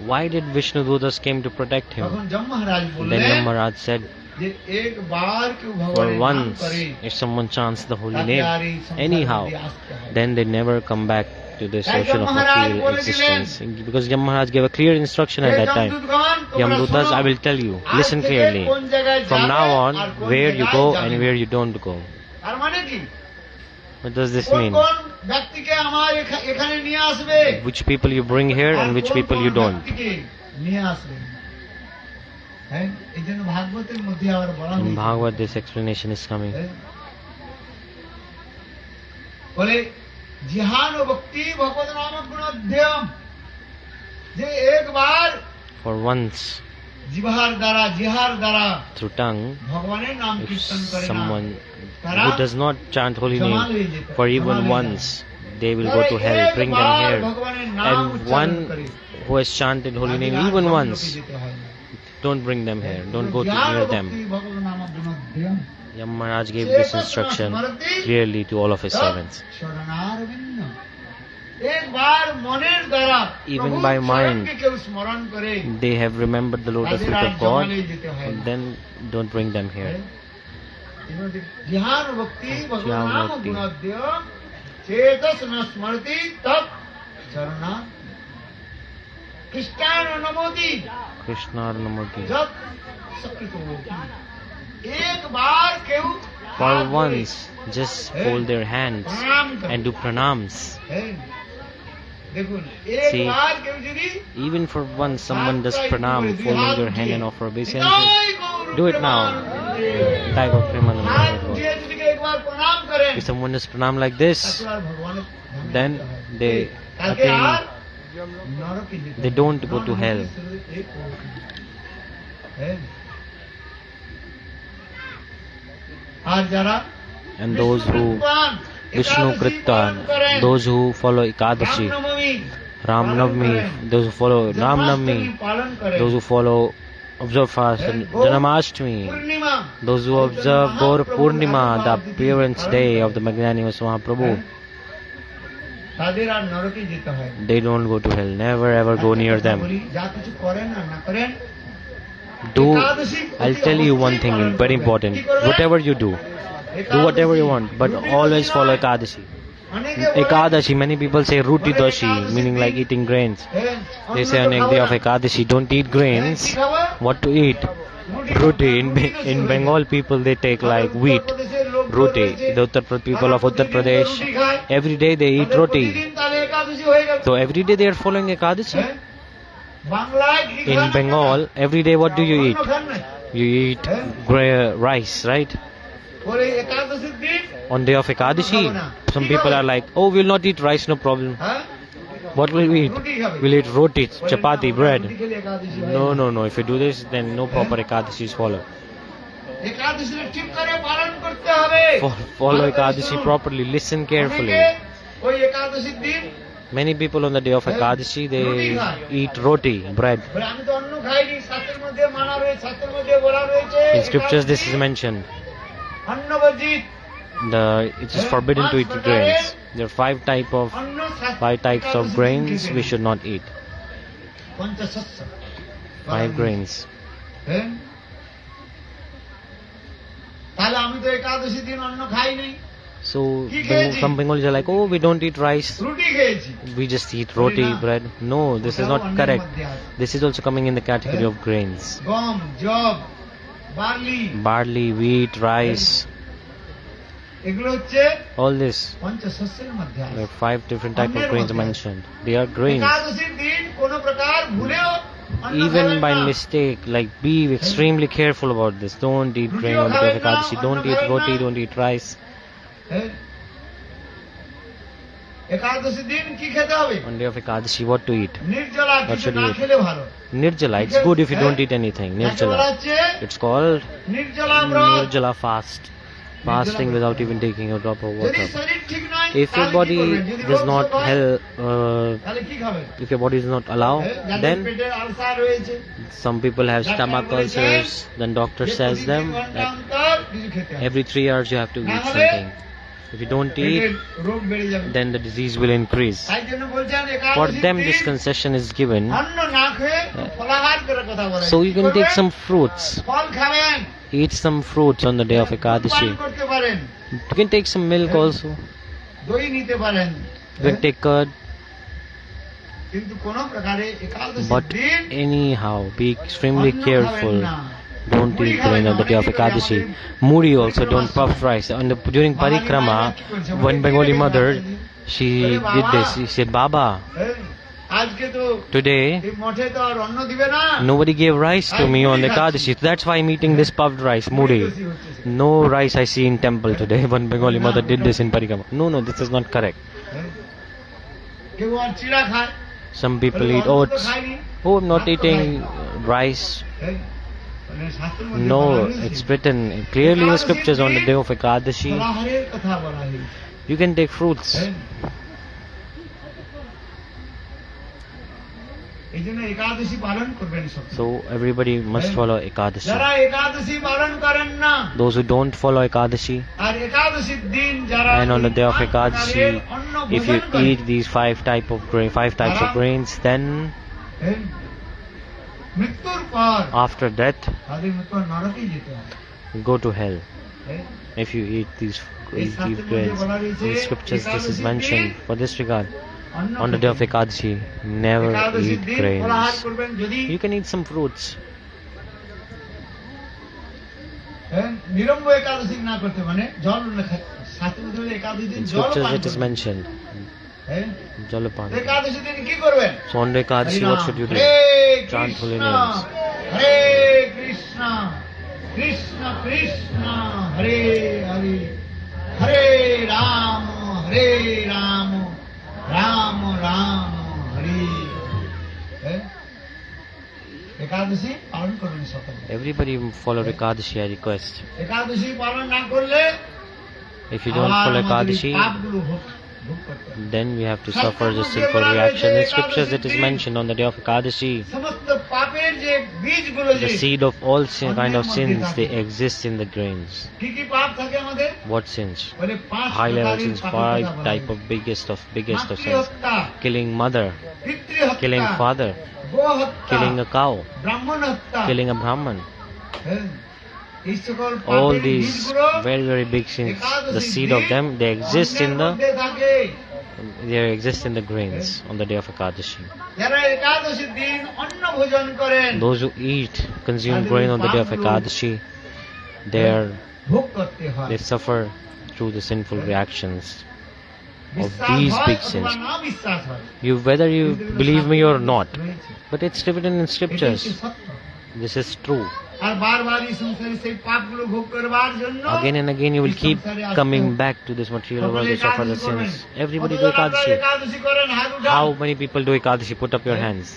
Why did Vishnudutas came to protect him?
তখন যম মহারাজ
Then
বললেন
Yam Maharaj said,
যে একবার কেউ
for
ভগবানের নাম
once,
করে
if someone chants the holy
তাকে আর এই
name,
সংসারে
anyhow,
ফিরে আসতে হয়।
then they never come back to this
তাই
ocean of
Yam Maharaj
material
বলেছিলেন,
existence. Because Yam Maharaj gave a clear instruction
hey
at that time.
যমদূতগণ, তোমরা
Yamadutas,
শোনো,
I will tell you,
আজ
listen
থেকে
clearly.
কোন জায়গায়
From
যাবে
now on,
আর কোন
where you
জায়গায়
go
যাবে
and
না।
where you don't go.
তার মানে কি?
What does this
কোন
mean?
কোন ব্যক্তিকে আমার এখানে নিয়ে আসবে,
Which people you bring here
R
and which
কোন
people
কোন
you don't.
ব্যক্তিকে নিয়ে আসবে। হ্যাঁ, এই জন্য ভাগবতের মধ্যে আবার বলা
In
হয়েছে,
Bhagavad, this explanation is coming.
হ্যাঁ, বলে জিহান ও ভক্তি ভগবত নাম গুণাধ্যয়ম, যে একবার
For once,
জিহার দ্বারা
through tongue,
ভগবানের নাম
if
কীর্তন করে না,
someone
তারা
who does not chant holy
জমাল
name
হয়ে যেতে,
for even
জমাল হয়ে
once,
যায়।
they will go to hell. Bring them
একবার
here.
ভগবানের নাম
And
উচ্চারণ
one
করে,
who has chanted holy name
তাদের আর
even
জমলোকে
once,
যেতে হয় না।
don't bring them here. Don't go
Jihan O
near
ভক্তি
them.
ভগবত নাম গুণাধ্যয়ম,
Yam Maharaj gave this instruction clearly to all of his servants.
শরণারবিন্দ, একবার মনের দ্বারা
Even
প্রভুর
by mind,
চরণকে কেউ স্মরণ করে,
They have remembered the lotus
তাদের
feet
আর
of God,
জমালে যেতে হয় না।
then don't bring them here.
Jihan ভক্তি ভগবত
জিহান
নাম
ভক্তি।
গুণাধ্যয়ম চেতস ন স্মরতি তৎ চরণা কৃষ্ণান নমোতি
Krishna Namoti.
যৎ সকৃত। একবার কেউ
For
হাত ধরে,
once, just fold their hands
প্রণাম করে।
and do pranams.
হ্যাঁ, দেখুন
See,
একবার কেউ যদি
Even for once, someone does pranam, folding your hand and offer obeisance. Do it now. Type of Premanand.
হাত উঠিয়ে যদি কেউ একবার প্রণাম করেন,
If someone does pranam like this,
তারপর আর ভগবানের ধামে
then
যেতে হয়।
they
তাকে
attain,
আর নরকে যেতে
they
হয়।
don't go to hell.
হ্যাঁ। আর যারা
And those who Vishnu Kritan, those who follow Ekadashi, Ram Navami, those who follow Ram Navami, those who follow observe fast and Janamashtami, those who observe Gaur Purnima, the appearance day of the magnanimous Mahaprabhu,
তাদের আর নরকে যেতে হয় না।
they don't go to hell. Never ever go near them.
যা কিছু করেন আর না করেন,
I'll tell you one thing very important. Whatever you do whatever you want, but always follow Ekadashi. Ekadashi, many people say Ruti Doshi, meaning like eating grains. They say on the day of Ekadashi, don't eat grains. What to eat? Ruti. In Bengal, people they take like wheat. Ruti. The people of Uttar Pradesh, every day they eat roti. So every day they are following Ekadashi. In Bengal, every day what do you eat? You eat rice, right? On day of Ekadashi, some people are like, oh, we'll not eat rice, no problem. What will we eat? We'll eat roti, chapati, bread. No. If you do this, then no proper Ekadashi is followed.
একাদশীটা ঠিক করে পালন করতে হবে।
Follow Ekadashi properly, listen carefully.
ওই একাদশীর দিন
Many people on the day of Ekadashi, they eat roti, bread.
আমি তো অন্ন খাইনি, শাস্ত্রের মধ্যে মানা রয়েছে, শাস্ত্রের মধ্যে বলা রয়েছে
In scriptures this is mentioned.
অন্নবর্জিত,
It is forbidden to eat grains. There are five types of grains we should not eat.
পঞ্চশস্য
5 grains.
হ্যাঁ? তাহলে আমি তো একাদশী দিন অন্ন খাই নাই,
So some Bengalis are like, oh, we don't eat rice,
রুটি খেয়েছি।
we just eat roti, bread. No, this is not correct. This is also coming in the category of grains.
গম, job, barley,
Barley, wheat, rice,
এগুলো হচ্ছে
all this.
পঞ্চশস্যের মধ্যে
There
আছে।
are 5 different types of grains mentioned. They are grains.
একাদশীর দিন কোন প্রকার ভুলেও অন্ন
Even
খাবেন
by
না।
mistake, like, be extremely careful about this. Don't eat grain on the day of Ekadashi. Don't eat roti, don't eat rice.
হ্যাঁ? একাদশীর দিন কি খেতে হবে?
On the day of Ekadashi, what to eat?
নির্জলা,
What
কিছু
should
না
we eat?
খেলে ভালো।
Nirjala. It's good if you don't eat anything.
একে বলা
Nirjala.
হচ্ছে
It's called
নির্জলা ব্রত।
Nirjala fast. Fasting without even taking a drop of
যদি
water.
শরীর ঠিক নয়
If your
তাহলে কি
body
করবেন? যদি
does
রোগ
not
শোক হয়,
help,
তাহলে কি খাবেন?
if your body does not allow,
যাদের
then
পেটের আলসার রয়েছে,
some people have stomach ulcers. Then doctor
যে
says
প্রতি
them
3 ঘন্টা
that
অন্তর কিছু খেতে হবে।
every 3 hours you have to eat something. If you don't
পেটের
eat,
রোগ বেড়ে যাবে।
then the disease will increase.
তাই জন্য বলছেন
For
একাদশীর
them, this
দিন
concession is given,
অন্ন না খেয়ে ফলাহার করে কথা বলেন।
so you
কি
can take
করবেন?
some fruits.
ফল খাবেন,
Eat some fruits on the day of
পান
Ekadashi.
করতে পারেন,
You can take some milk also.
দই নিতে পারেন,
You can take curd.
কিন্তু কোন প্রকারে একাদশীর
But
দিন
anyhow, be extremely
অন্ন
careful.
খাবেন না।
Don't eat grain on the day of Ekadashi. Muri also, don't puff rice. During parikrama, one Bengali mother, she did this. She said, Baba,
হ্যাঁ, আজকে তো
today
এই মঠে তো আর অন্ন দিবে না,
nobody gave rice to me on the Ekadashi. That's why I'm eating this puffed rice, muri. No rice I see in temple today. One Bengali mother did this in parikrama. No, this is not correct.
হ্যাঁ। কেউ আর চিড়া খায়,
Some people
বলে,
eat
অন্ন তো
oats.
খাইনি।
Oh, I'm not eating rice.
হ্যাঁ, মানে শাস্ত্রের মধ্যে
No,
বলা হয়েছে,
it's written clearly in the scriptures on the day of Ekadashi.
ফলাহারের কথা বলা হয়েছে।
You can take fruits.
হ্যাঁ। এই জন্য একাদশী পালন করবেন সব।
So everybody must follow Ekadashi.
যারা একাদশী পালন করেন না,
Those who don't follow Ekadashi,
আর একাদশীর দিন যারা
and on the day of
5
Ekadashi,
প্রকারের অন্ন
if you
ভোজন করে,
eat these 5 types of grains, then
হ্যাঁ, মৃত্যুর পর
after death,
তাদের মৃত্যু নরকে যেতে হয়।
go to hell.
হ্যাঁ,
If you eat these
এই শাস্ত্রের মধ্যে
grains.
বলা রয়েছে,
In the scriptures this is mentioned. For this regard,
অন্ন
on the day of
খেতে হয়।
Ekadashi, never
একাদশীর
eat
দিন ফলাহার
grains.
করবেন, যদি
You can eat some fruits.
হ্যাঁ, নিরম্ব একাদশী না করতে, মানে জল না খায়। শাস্ত্রের মধ্যে বলে একাদশী দিন
In
জল
scriptures
পান
it is
করবেন।
mentioned.
হ্যাঁ,
Jalapan.
একাদশী দিন কি করবেন?
So on the Ekadashi, what should you do?
Hare
Chant holy
Krishna,
names.
হরে কৃষ্ণ, কৃষ্ণ কৃষ্ণ, হরে হরে, হরে রাম, রাম রাম, হরে। হ্যাঁ? একাদশী পালন করবেন সকলে।
Everybody follow Ekadashi, I request.
একাদশী পালন না করলে
If you don't follow
আবার আমাদের এই
Ekadashi,
পাপগুলো ভোগ করতে হবে।
then we have to suffer the sinful reaction. In scriptures it is mentioned on the day of Ekadashi,
সমস্ত পাপের যে বীজগুলো, যে
the seed of all kind of sins, they exist in the grains.
কি কি পাপ থাকে আমাদের?
What sins?
বলে 5
High level
প্রকারের
sins,
পাপের কথা
5
বলা
type
হয়।
of biggest of sins.
মাতৃহত্যা,
Killing mother,
পিতৃহত্যা,
killing father,
গোহত্যা,
killing a cow,
ব্রাহ্মণ হত্যা,
killing a Brahman.
হ্যাঁ, এই সকল
All
পাপের
these
বীজগুলো
very big sins, the
একাদশীর
seed of
দিন
them, they exist in
অন্নের মধ্যে থাকে।
the grains on the day of Ekadashi.
যারা একাদশীর দিন অন্ন ভোজন করেন,
Those who consume grain on the day of Ekadashi,
ভোগ করতে হয়।
they suffer through the sinful reactions of
বিশ্বাস
these
হয়
big
অথবা
sins.
না বিশ্বাস হয়,
Whether you
কিন্তু এগুলো
believe me or
শাস্ত্রে
not,
রয়েছে।
but it's written in
এটাই
scriptures.
হচ্ছে সত্য।
This is true.
আর বারবার এই সংসারে সেই পাপগুলো ভোগ করবার জন্য
Again and again you will
এই
keep
সংসারে আসতে
coming
হবে।
back to this material world
সকলে
to suffer the
একাদশী করবেন।
sins. Everybody do
কতজন আপনারা
Ekadashi.
একাদশী করেন? হাত উঠান।
How many people do Ekadashi? Put up your hands.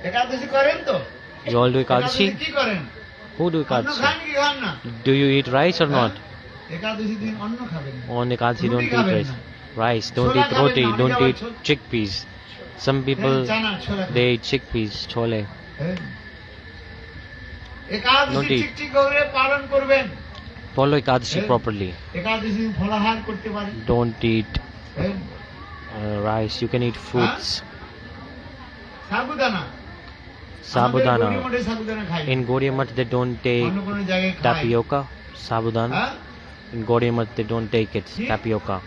একাদশী করেন তো?
You all do Ekadashi?
কি করেন?
Who do
অন্ন
Ekadashi?
খান কি খান না?
Do you eat rice or not?
একাদশী দিন অন্ন খাবেন না।
On Ekadashi, don't
রুটি
eat
খাবেন
rice.
না।
Rice, don't
ছোলা
eat
খাবেন
roti,
না, অনেকে
don't
আবার
eat chickpeas. Some people,
চানা ছোলা খাবেন।
they eat chickpeas, chole.
হ্যাঁ। একাদশী
Don't eat.
ঠিক ঠিক করে পালন করবেন।
Follow Ekadashi
হ্যাঁ।
properly.
একাদশী দিন ফলাহার করতে পারেন।
Don't eat
হ্যাঁ।
rice. You can eat fruits.
Sabudana.
Sabudana.
আমাদের গরিব মঠে সাবুদানা খায় না।
In Gaudiya Math, they don't take
অন্য কোনো জায়গায় খায়।
tapioca, sabudana.
হ্যাঁ?
In Gaudiya Math, they don't take it,
See?
tapioca.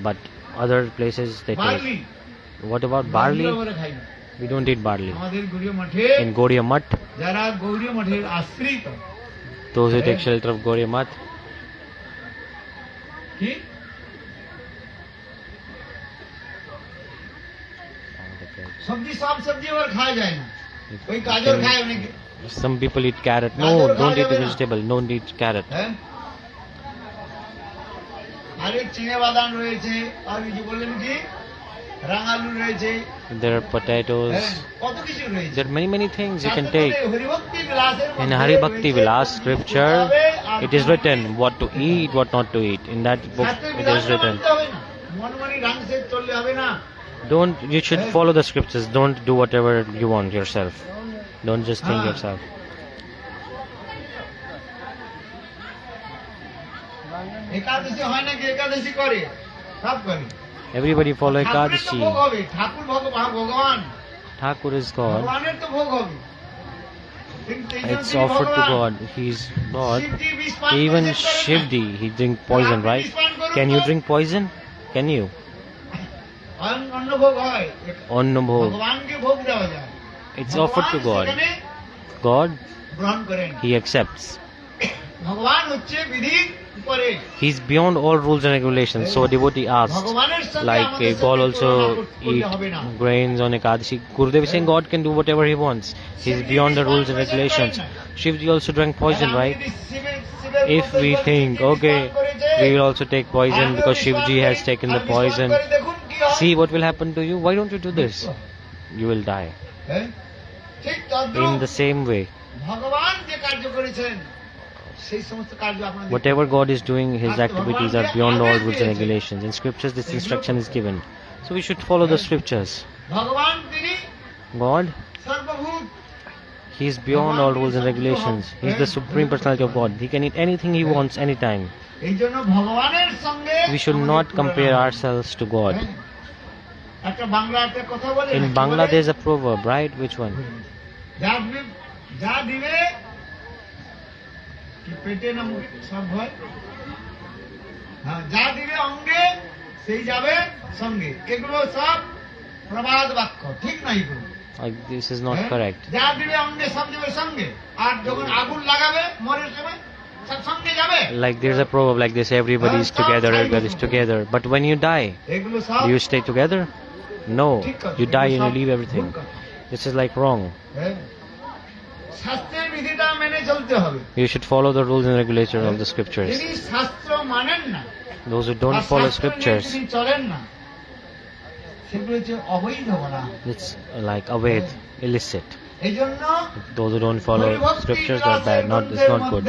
But other places, they
barley.
take. What about barley?
আমরা খাই না।
We don't eat barley.
আমাদের গৌরীয় মঠে
In Gaudiya Math,
যারা গৌরীয় মঠের আশ্রিত
those who take
Hey.
shelter of Gaudiya Math,
কি সবজি সব সবজি আবার খাওয়া যায় না ওই গাজর খায় অনেকে
some people eat carrot.
Gajar
No, don't
khaya
eat
jabe na.
vegetable. Don't eat carrot.
হ্যাঁ আরে চিনে বাদাম রয়েছে আর কিছু বললেন কি রাঙালু রয়েছে
There are potatoes.
হ্যাঁ কত কিছু রয়েছে
There are many things you can
তাতে
take.
করে হরিভক্তি বিলাসের
In
মধ্যে
Hari Bhakti
রয়েছে
Vilas
কত
scripture,
কিছু হবে আর
it is
কত
written
কিছু
what to eat, what not to eat. In that book,
শাস্ত্রের
it is
বিধানটা
written.
মানতে হবে না মনমানি রাংসে চললে হবে না
Don't, you should
Hey.
follow the scriptures. Don't do whatever you want yourself. Don't just think
Ah.
yourself.
একাদশী হয় নাকি একাদশী করে সব করে
Everybody follow
ঠাকুরের তো
Ekadashi.
ভোগ হবে ঠাকুর ভগবান
Thakur is God.
ভগবানের তো ভোগ হবে কিন্তু এই জন্য
It's
তিনি
offered to
ভগবান।
God. He's God.
শিবজি বিষ পান
Even
করেছেন করেন না?
Shivdi, he drink poison,
আপনি
right?
বিষ পান করুন
Can you
তো।
drink poison? Can you?
অন্ন ভোগ হয়
Onna bhog.
ভগবানকে ভোগ দেওয়া যায়
It's offered to
ভগবান
God.
সেখানে
God,
গ্রহণ করেন
He accepts.
ভগবান হচ্ছে বিধির উপরে
He's beyond all rules and regulations. So a devotee asked,
ভগবানের সঙ্গে
like
আমাদের
God
সঙ্গে
also
তুলনা করতে
eat
হবে না।
grains on Ekadashi. Gurudev is saying God can do whatever he wants. He's
Shivji
beyond the
is
rules and
one
regulations.
person.
Shivji also drank poison,
আর আমি
right?
যদি শিবের
If
মতো
we
যদি
think,
শিবজি বিষ
okay,
পান করেছে,
we will also take poison
আমিও
because
বিষ
Shivji
পান
has
করি,
taken the
আর বিষ পান
poison.
করে দেখুন কি হয়।
See what will happen to you. Why don't you do this? You will die.
হ্যাঁ? ঠিক তদ্রূপ
In the same way,
ভগবান যে কার্য করেছেন সেই সমস্ত কার্য আপনাদের
whatever God is doing, His activities are beyond all rules and regulations. In scriptures, this instruction is given. So we should follow the scriptures.
ভগবান তিনি
God,
সর্বভূত
He is beyond all rules and regulations. He is the supreme personality of God. He can eat anything He wants anytime.
এই জন্য ভগবানের সঙ্গে
We should
আমাদের
not
তুলনা
compare
হয়।
ourselves to God.
হ্যাঁ? একটা বাংলা একটা কথা বলে না,
In
কি
Bangla,
বলে?
there is a proverb, right? Which one?
যা দিবে কি পেটে না মুখে সব হয় হ্যাঁ যা দিবে অঙ্গে সেই যাবে সঙ্গে এগুলো সব প্রবাদ বাক্য ঠিক নাই এগুলো
Like, this is not
হ্যাঁ?
correct.
যা দিবে অঙ্গে সব যাবে সঙ্গে আর যখন আগুন লাগাবে মরের সময় সব সঙ্গে যাবে
Like, there's a proverb like this: everybody is together, everybody is together. But when you die,
এগুলো সব
do you stay together? No.
ঠিক কথা,
You die and
এগুলো
you
সব
leave
ভুল
everything.
কথা।
This is like wrong.
হ্যাঁ? শাস্ত্রের বিধিটা মেনে চলতে হবে
You should follow the rules and regulations of the scriptures.
যিনি শাস্ত্র মানেন না
Those who
R
don't follow
শাস্ত্র নিয়ে
scriptures,
যিনি চলেন না সেগুলো হচ্ছে অবৈধ বলা হয়।
it's like avaid, illicit.
এই জন্য
Those who don't follow scriptures are bad. Not, it's not good.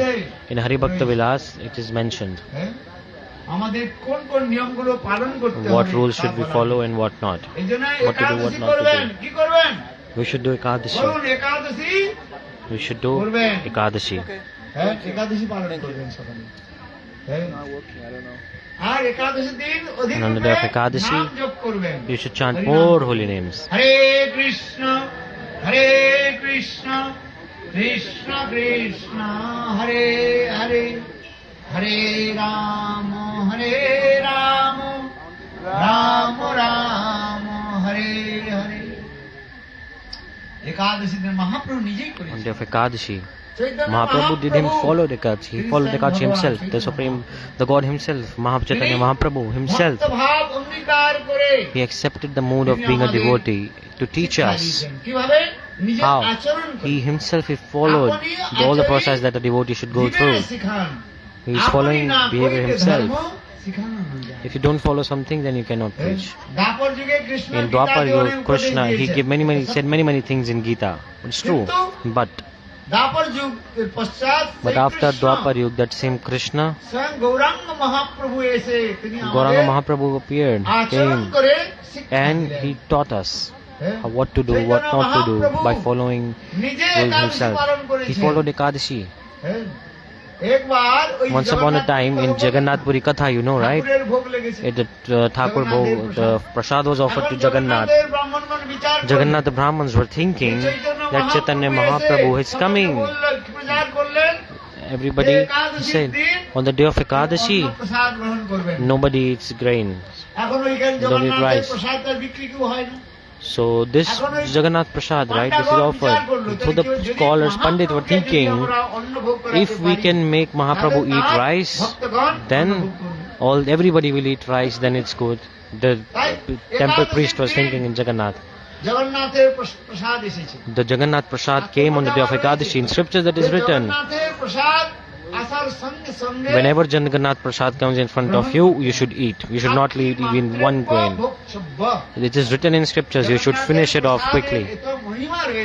In Hari Bhakta Vilas, it is mentioned
হ্যাঁ? আমাদের কোন কোন নিয়মগুলো পালন করতে
what
হবে
rules
তা
should we
বলা
follow
হয়।
and what not.
এই জন্য
what to do, what
Ekadashi
not to
করবেন
do.
কি করবেন
We should do Ekadashi.
বলুন একাদশী
We should do
করবেন।
Ekadashi.
হ্যাঁ একাদশী পালন করবেন সকালে হ্যাঁ? আর একাদশী দিন অধিক
And on the
রূপে
day of Ekadashi,
নাম জপ করবেন
You should chant
হরিনাম
more
করবেন।
holy names.
হরে কৃষ্ণ কৃষ্ণ কৃষ্ণ কৃষ্ণ হরে হরে হরে রাম রাম রাম হরে হরে একাদশী দিন মহাপ্রভু নিজেই
On
করেছেন
the day of Ekadashi,
Chaitanya
Mahaprabhu did him
Mahaprabhu
follow Ekadashi. He followed Ekadashi himself, the supreme, the God himself, Mahachaitanya Mahaprabhu himself.
ভক্তভাব অঙ্গীকার করে
He accepted the mood of being a devotee to teach us
কিভাবে নিজের
how
আচরণ করে
he himself he followed all the process that a devotee should go
জীবনে
through.
শিখান
He is following
আপনি না
behavior
করিতে
himself.
ধর্ম শিখানো হয়ে যায়।
If you don't follow something, then you cannot preach.
দ্বাপর যুগে কৃষ্ণ
In
গীতা
Dwapar
জীবনে
Yuga,
উপদেশ
Krishna he
দিয়েছেন।
said many things in Gita. It's true, but
দ্বাপর যুগ এর পশ্চাৎ
But after Dwapar Yuga, that same Krishna,
স্বয়ং গৌরাঙ্গ মহাপ্রভু এসে তিনি
Gauranga Mahaprabhu appeared,
আচরণ
came,
করে শিক্ষা
and
দিলেন।
he taught us
হ্যাঁ?
what to do, what not to do by following
নিজে
rules
একাদশী
himself.
পালন
He
করেছেন।
followed Ekadashi.
হ্যাঁ? একবার ওই
Once upon a time in Jagannath Puri Katha, you know, right?
ঠাকুরের ভোগ লেগেছে।
At the Thakur Bhog, the prasad was offered to
এখন
Jagannath.
জগন্নাথের ব্রাহ্মণগণ বিচার করলেন।
Jagannath, the Brahmins were thinking that Chaitanya Mahaprabhu is
এসে
coming.
বললেন, প্রচার করলেন,
Everybody said, on the day of Ekadashi,
অন্ন প্রসাদ গ্রহণ করবেন।
nobody eats grain.
এখন ওইখানে
Don't eat
জগন্নাথের
rice.
প্রসাদ তার বিক্রি কেউ হয় না।
So this Jagannath Prasad, right, this is offered. So the scholars, Pandit were thinking, if we can make Mahaprabhu eat rice, then everybody will eat rice, then it's good. The temple priest was thinking in Jagannath.
জগন্নাথের প্রসাদ এসেছে।
The Jagannath Prasad came on the day of Ekadashi. In scriptures that is written,
জগন্নাথের প্রসাদ আসার সঙ্গে সঙ্গে
whenever Jagannath Prasad comes in front of you, you should eat. You should not leave even one grain. It is written in scriptures, you should finish it off quickly.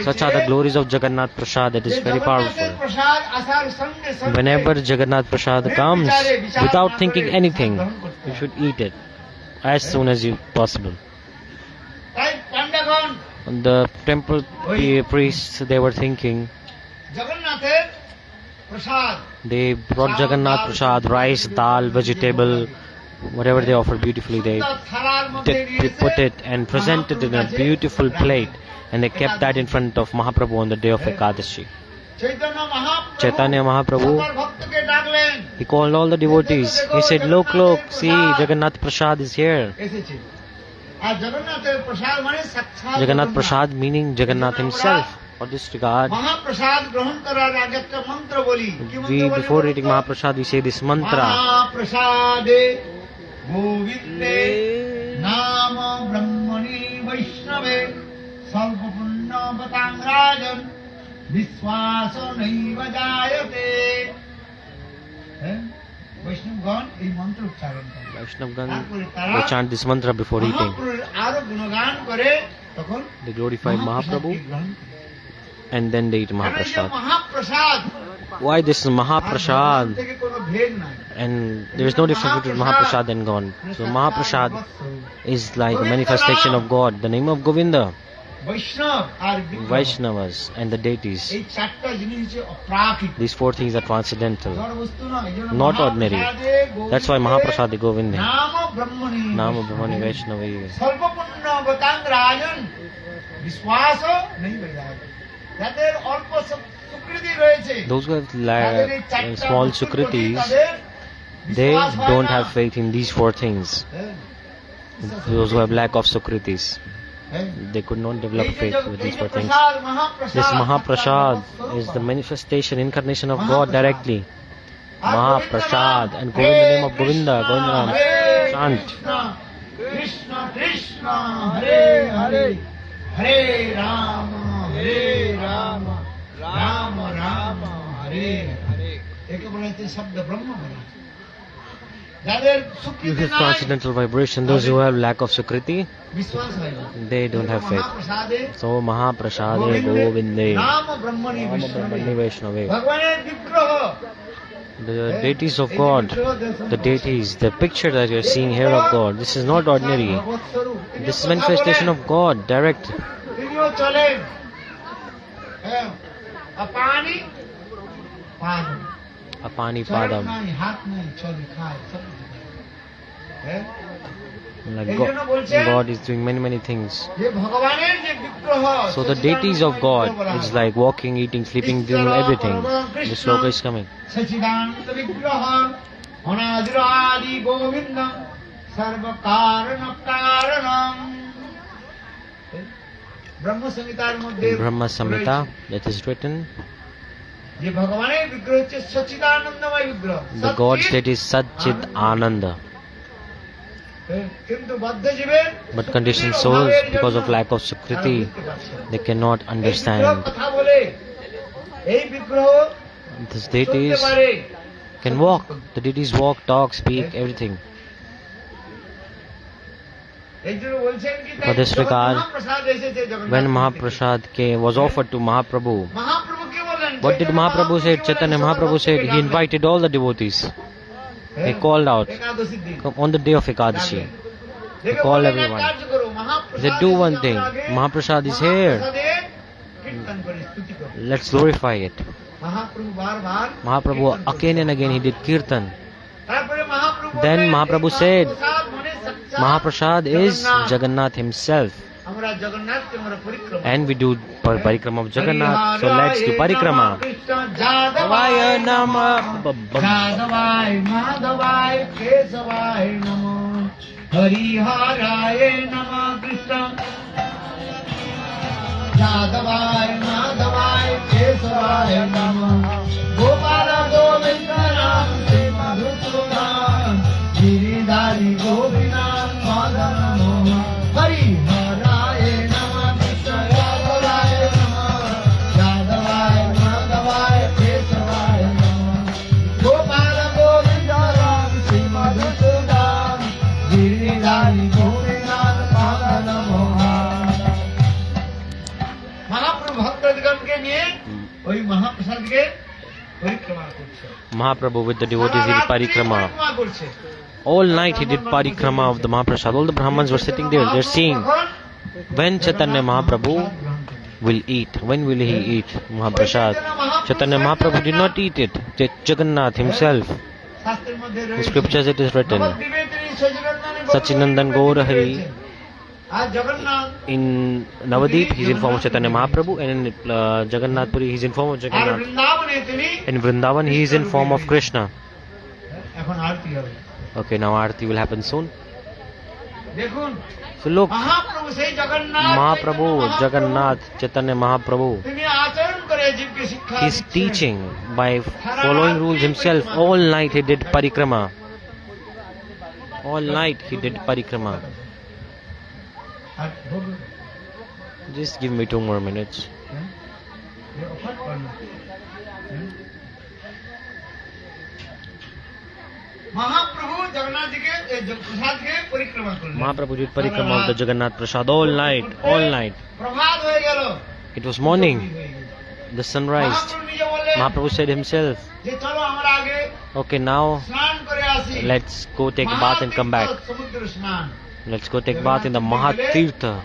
Such are the glories of Jagannath Prasad, that is very powerful. Whenever Jagannath Prasad comes, without thinking anything, you should eat it as soon as you possible. The temple priests, they were thinking,
জগন্নাথের প্রসাদ
they brought Jagannath Prasad, rice, dal, vegetable, whatever they offer beautifully, they put it and presented it in a beautiful plate, and they kept that in front of Mahaprabhu on the day of Ekadashi. Chaitanya Mahaprabhu, he called all the devotees. He said, look, look, see, Jagannath Prasad is here.
আর জগন্নাথের প্রসাদ মানে সাক্ষাৎ
Jagannath Prasad meaning Jagannath himself. For this regard,
মহাপ্রসাদ গ্রহণ করার আগে একটা মন্ত্র বলি। কি মন্ত্র
we
বলি?
before eating Mahaprasad, we say this mantra.
মহাপ্রসাদে গোবিন্দে নাম ব্রহ্মণি বৈষ্ণবে স্বল্প পুণ্য বতাং রাজন বিশ্বাস নৈব জায়তে। হ্যাঁ? বৈষ্ণবগণ এই মন্ত্র উচ্চারণ করে।
Vaishnavgan,
তারপরে তারা
they chant this mantra before eating.
মহাপ্রভুর আরো গুণগান করে তখন
They glorify Mahaprabhu
মহাপ্রসাদকে গ্রহণ করে।
and then they eat
কারণ এই যে
Mahaprasad.
মহাপ্রসাদ
Why this is
R
Mahaprasad?
ভগবান থেকে কোনো ভেদ নাই।
And there is no difference between Mahaprasad and God. So Mahaprasad is like a manifestation of God, the name of Govinda,
বৈষ্ণব আর বিগ্রহ,
Vaishnavas and the deities.
এই চারটা জিনিস হচ্ছে অপ্রাকৃত,
These four things are transcendental,
জড় বস্তু নয়। এই জন্য
not ordinary.
মহাপ্রসাদে গোবিন্দে
That's why Mahaprasad is Govinda.
নাম ব্রহ্মণি
Nama Brahmani Vaishnavi.
স্বল্প পুণ্য গতাং রাজন বিশ্বাস নেই বেজায়। যাদের অল্প সুকৃতি রয়েছে,
Those who have
তাদের এই চারটা
small
বস্তুর প্রতি
sukritis,
তাদের
they
বিশ্বাস হয়
don't
না।
have faith in these four things.
হ্যাঁ,
Those who have lack of sukritis,
হ্যাঁ।
they could not develop
এই যে
faith with
এই
these
যে
four things.
প্রসাদ, মহাপ্রসাদ,
This Mahaprasad
সাক্ষাৎ
is the
ভগবান।
manifestation, incarnation of God
Mahaprasad.
directly.
R
Mahaprasad,
Govinda
and
নাম,
Govinda, the name of
Hare
Govinda,
Krishna,
Govinda Nam.
Hare
Chant.
Krishna, Krishna Krishna Hare Hare, হরে রাম রাম রাম রাম হরে হরে। একে বলা হচ্ছে শব্দ ব্রহ্ম বলা। যাদের
You
সুকৃতি
have
নাই,
transcendental vibration. Those who have lack of sukriti,
বিশ্বাস হয় না,
they don't have faith.
মহাপ্রসাদে
So Mahaprasade
গোবিন্দে
Govinde,
নাম ব্রহ্মণি
Nama Brahmani
বৈষ্ণবে।
Vaishnave.
ভগবানের বিগ্রহ,
The deities of God, the deities, the picture that you're seeing here of God, this is not ordinary.
ভগবৎ স্বরূপ। তিনি
This is
কথা
manifestation
বলেন,
of God, direct.
তিনিও চলেন। হ্যাঁ, পানি পান,
Apani
চরণ
Padam.
নাই, হাত নাই, চলে খায় সব কিছু করে। হ্যাঁ,
Like God is doing many things.
যে ভগবানের যে বিগ্রহ,
So the deities of God is like walking, eating, sleeping, doing everything. The sloka is coming.
Sachidananda বিগ্রহ অনাদির আদি গোবিন্দ সর্ব কারণ কারণম। ব্রহ্ম সংহিতার মধ্যে
In Brahma Samhita,
রয়েছে
that is written,
যে ভগবানের বিগ্রহ হচ্ছে সচিদানন্দময় বিগ্রহ,
the God's
সচ্চিদ
deity is Satchit Ananda.
কিন্তু বদ্ধ জীবের
But conditioned souls, because of lack of sukriti, they cannot understand.
কথা বলে, এই বিগ্রহ
These
চলতে
deities
পারে,
can walk. The deities walk, talk, speak, everything.
এই জন্য বলছেন কি,
For this regard,
মহাপ্রসাদ এসেছে জগন্নাথ
When
থেকে।
Mahaprasad was offered to Mahaprabhu,
মহাপ্রভুকে বললেন
What did Mahaprabhu say? Chaitanya Mahaprabhu said he invited all the devotees. He called out on the day of Ekadashi. He called everyone. He said, do one thing. Mahaprasad is here. Let's glorify it. Mahaprabhu again and again he did kirtan. Then Mahaprabhu said, Mahaprasad is Jagannath himself. And we do parikrama of Jagannath. So let's do parikrama. Jadavaya Namah Jadavaya Madhavaya Kesavaya Namah Hariharaya Namah Krishna Jadavaya Madhavaya Kesavaya Namah Gopala Govinda Ram Sri Madhusudan Giridhari Govinda Madhana Moha Hariharaya Namah Krishna Jadavaya Namah Jadavaya Madhavaya Kesavaya Namah Gopala Govinda Ram Sri Madhusudan Giridhari Govinda Madhana Moha Mahaprabhu Bhaktadigam ke niye ওই মহাপ্রসাদকে পরিক্রমা করছে Mahaprabhu with the devotees he did parikrama. All night he did parikrama of the Mahaprasad. All the Brahmans were sitting there. They're seeing when Chaitanya Mahaprabhu will eat. When will he eat Mahaprasad? Chaitanya Mahaprabhu did not eat it. Jagannath himself. In scriptures it is written, Sachinandan Gaurahari. In Navadip he is in form of Chaitanya Mahaprabhu, and in Jagannath Puri he is in form of Jagannath. In Vrindavan he is in form of Krishna. Okay, now Aarti will happen soon. So look, Mahaprabhu, Jagannath, Chaitanya Mahaprabhu, he is teaching by following rules himself. All night he did parikrama. All night he did parikrama. Just give me 2 more minutes. Mahaprabhu did parikrama of the Jagannath Prasad all night, all night. It was morning, the sun rised. Mahaprabhu said himself, okay, now let's go take a bath and come back. Let's go take bath in the Mahatirtha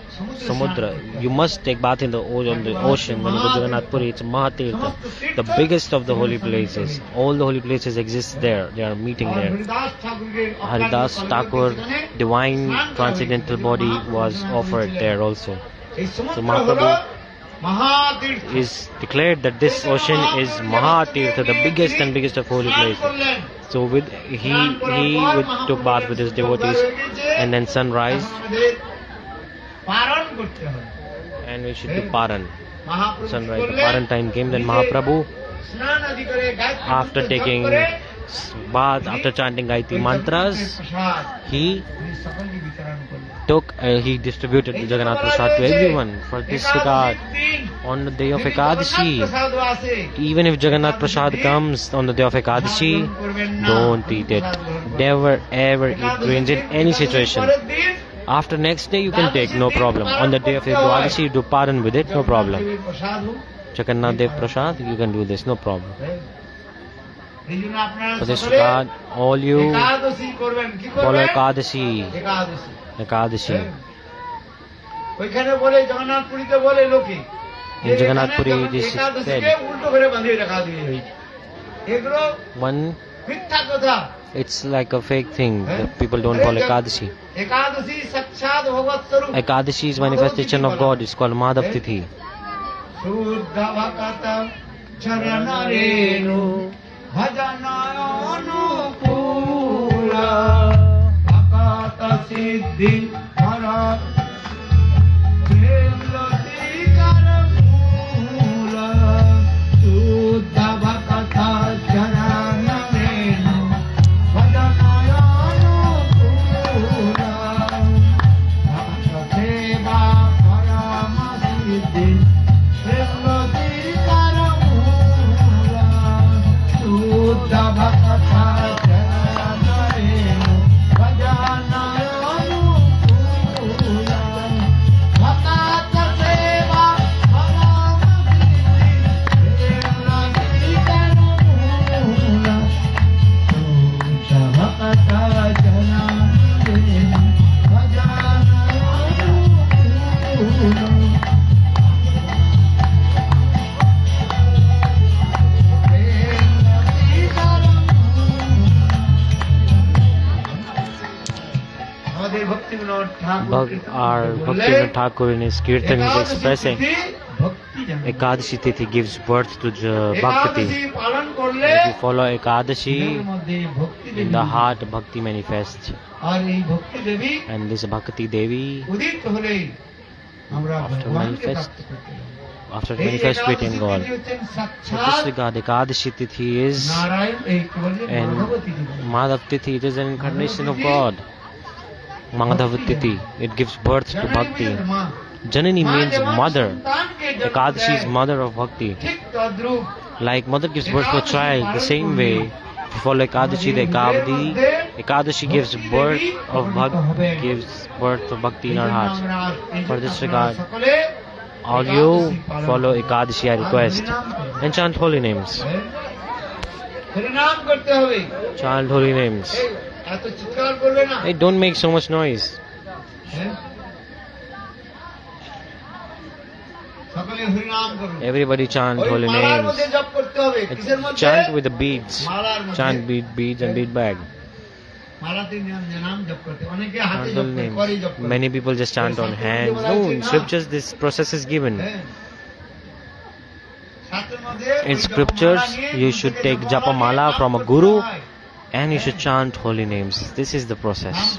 Samudra. You must take bath in the ocean. When you go to Jagannath Puri, it's Mahatirtha, the biggest of the holy places. All the holy places exist there. They are meeting there. Haridas Thakur, divine transcendental body was offered there also. So Mahaprabhu is declared that this ocean is Mahatirtha, the biggest and biggest of holy places. So he took bath with his devotees, and then sunrise, and we should do Paran. Sunrise, the Paran time came. Then Mahaprabhu, after taking bath, after chanting Gayatri mantras, he distributed the Jagannath Prasad to everyone for this regard. On the day of Ekadashi, even if Jagannath Prasad comes on the day of Ekadashi, don't eat it. Never ever eat grains in any situation. After next day you can take, no problem. On the day of Ekadashi you do Paran with it, no problem. Jagannath Dev Prasad, you can do this, no problem. For this regard, all you follow Ekadashi. Ekadashi. In Jagannath Puri it is said, one, it's like a fake thing that people don't follow Ekadashi. Ekadashi is manifestation of God. It's called Madhav Tithi. Our Bhaktivinoda Thakur in his Kirtan is expressing Ekadashi Tithi gives birth to the Bhakti. If you follow Ekadashi, in the heart Bhakti manifests. And this Bhakti Devi, after manifest with Bengal. In this regard, Ekadashi Tithi is, and Madhav Tithi, it is an incarnation of God. Madhav Tithi, it gives birth to Bhakti. Janani means mother. Ekadashi is mother of Bhakti. Like mother gives birth to a child, the same way, if you follow Ekadashi, the Ekadashi gives birth to Bhakti in our hearts. For this regard, all you follow Ekadashi, I request, and chant holy names. Chant holy names. Hey, don't make so much noise. Everybody chant holy names. Chant with the beads. Chant beads and bead bag. Many people just chant on hands. No, in scriptures this process is given. In scriptures you should take japa mala from a guru and you should chant holy names. This is the process.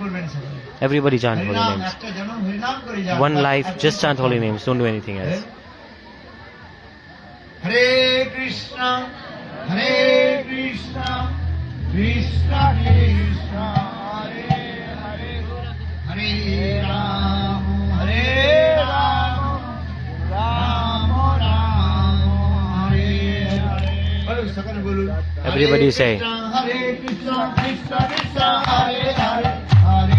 Everybody chant holy names. One life, just chant holy names. Don't do anything else.
Hare Krishna, Hare Krishna, Krishna Krishna, Hare Hare, Hare Rama, Hare Rama, Rama Rama, Hare Hare.
Everybody say.
Hare Krishna, Krishna Krishna, Hare Hare, Hare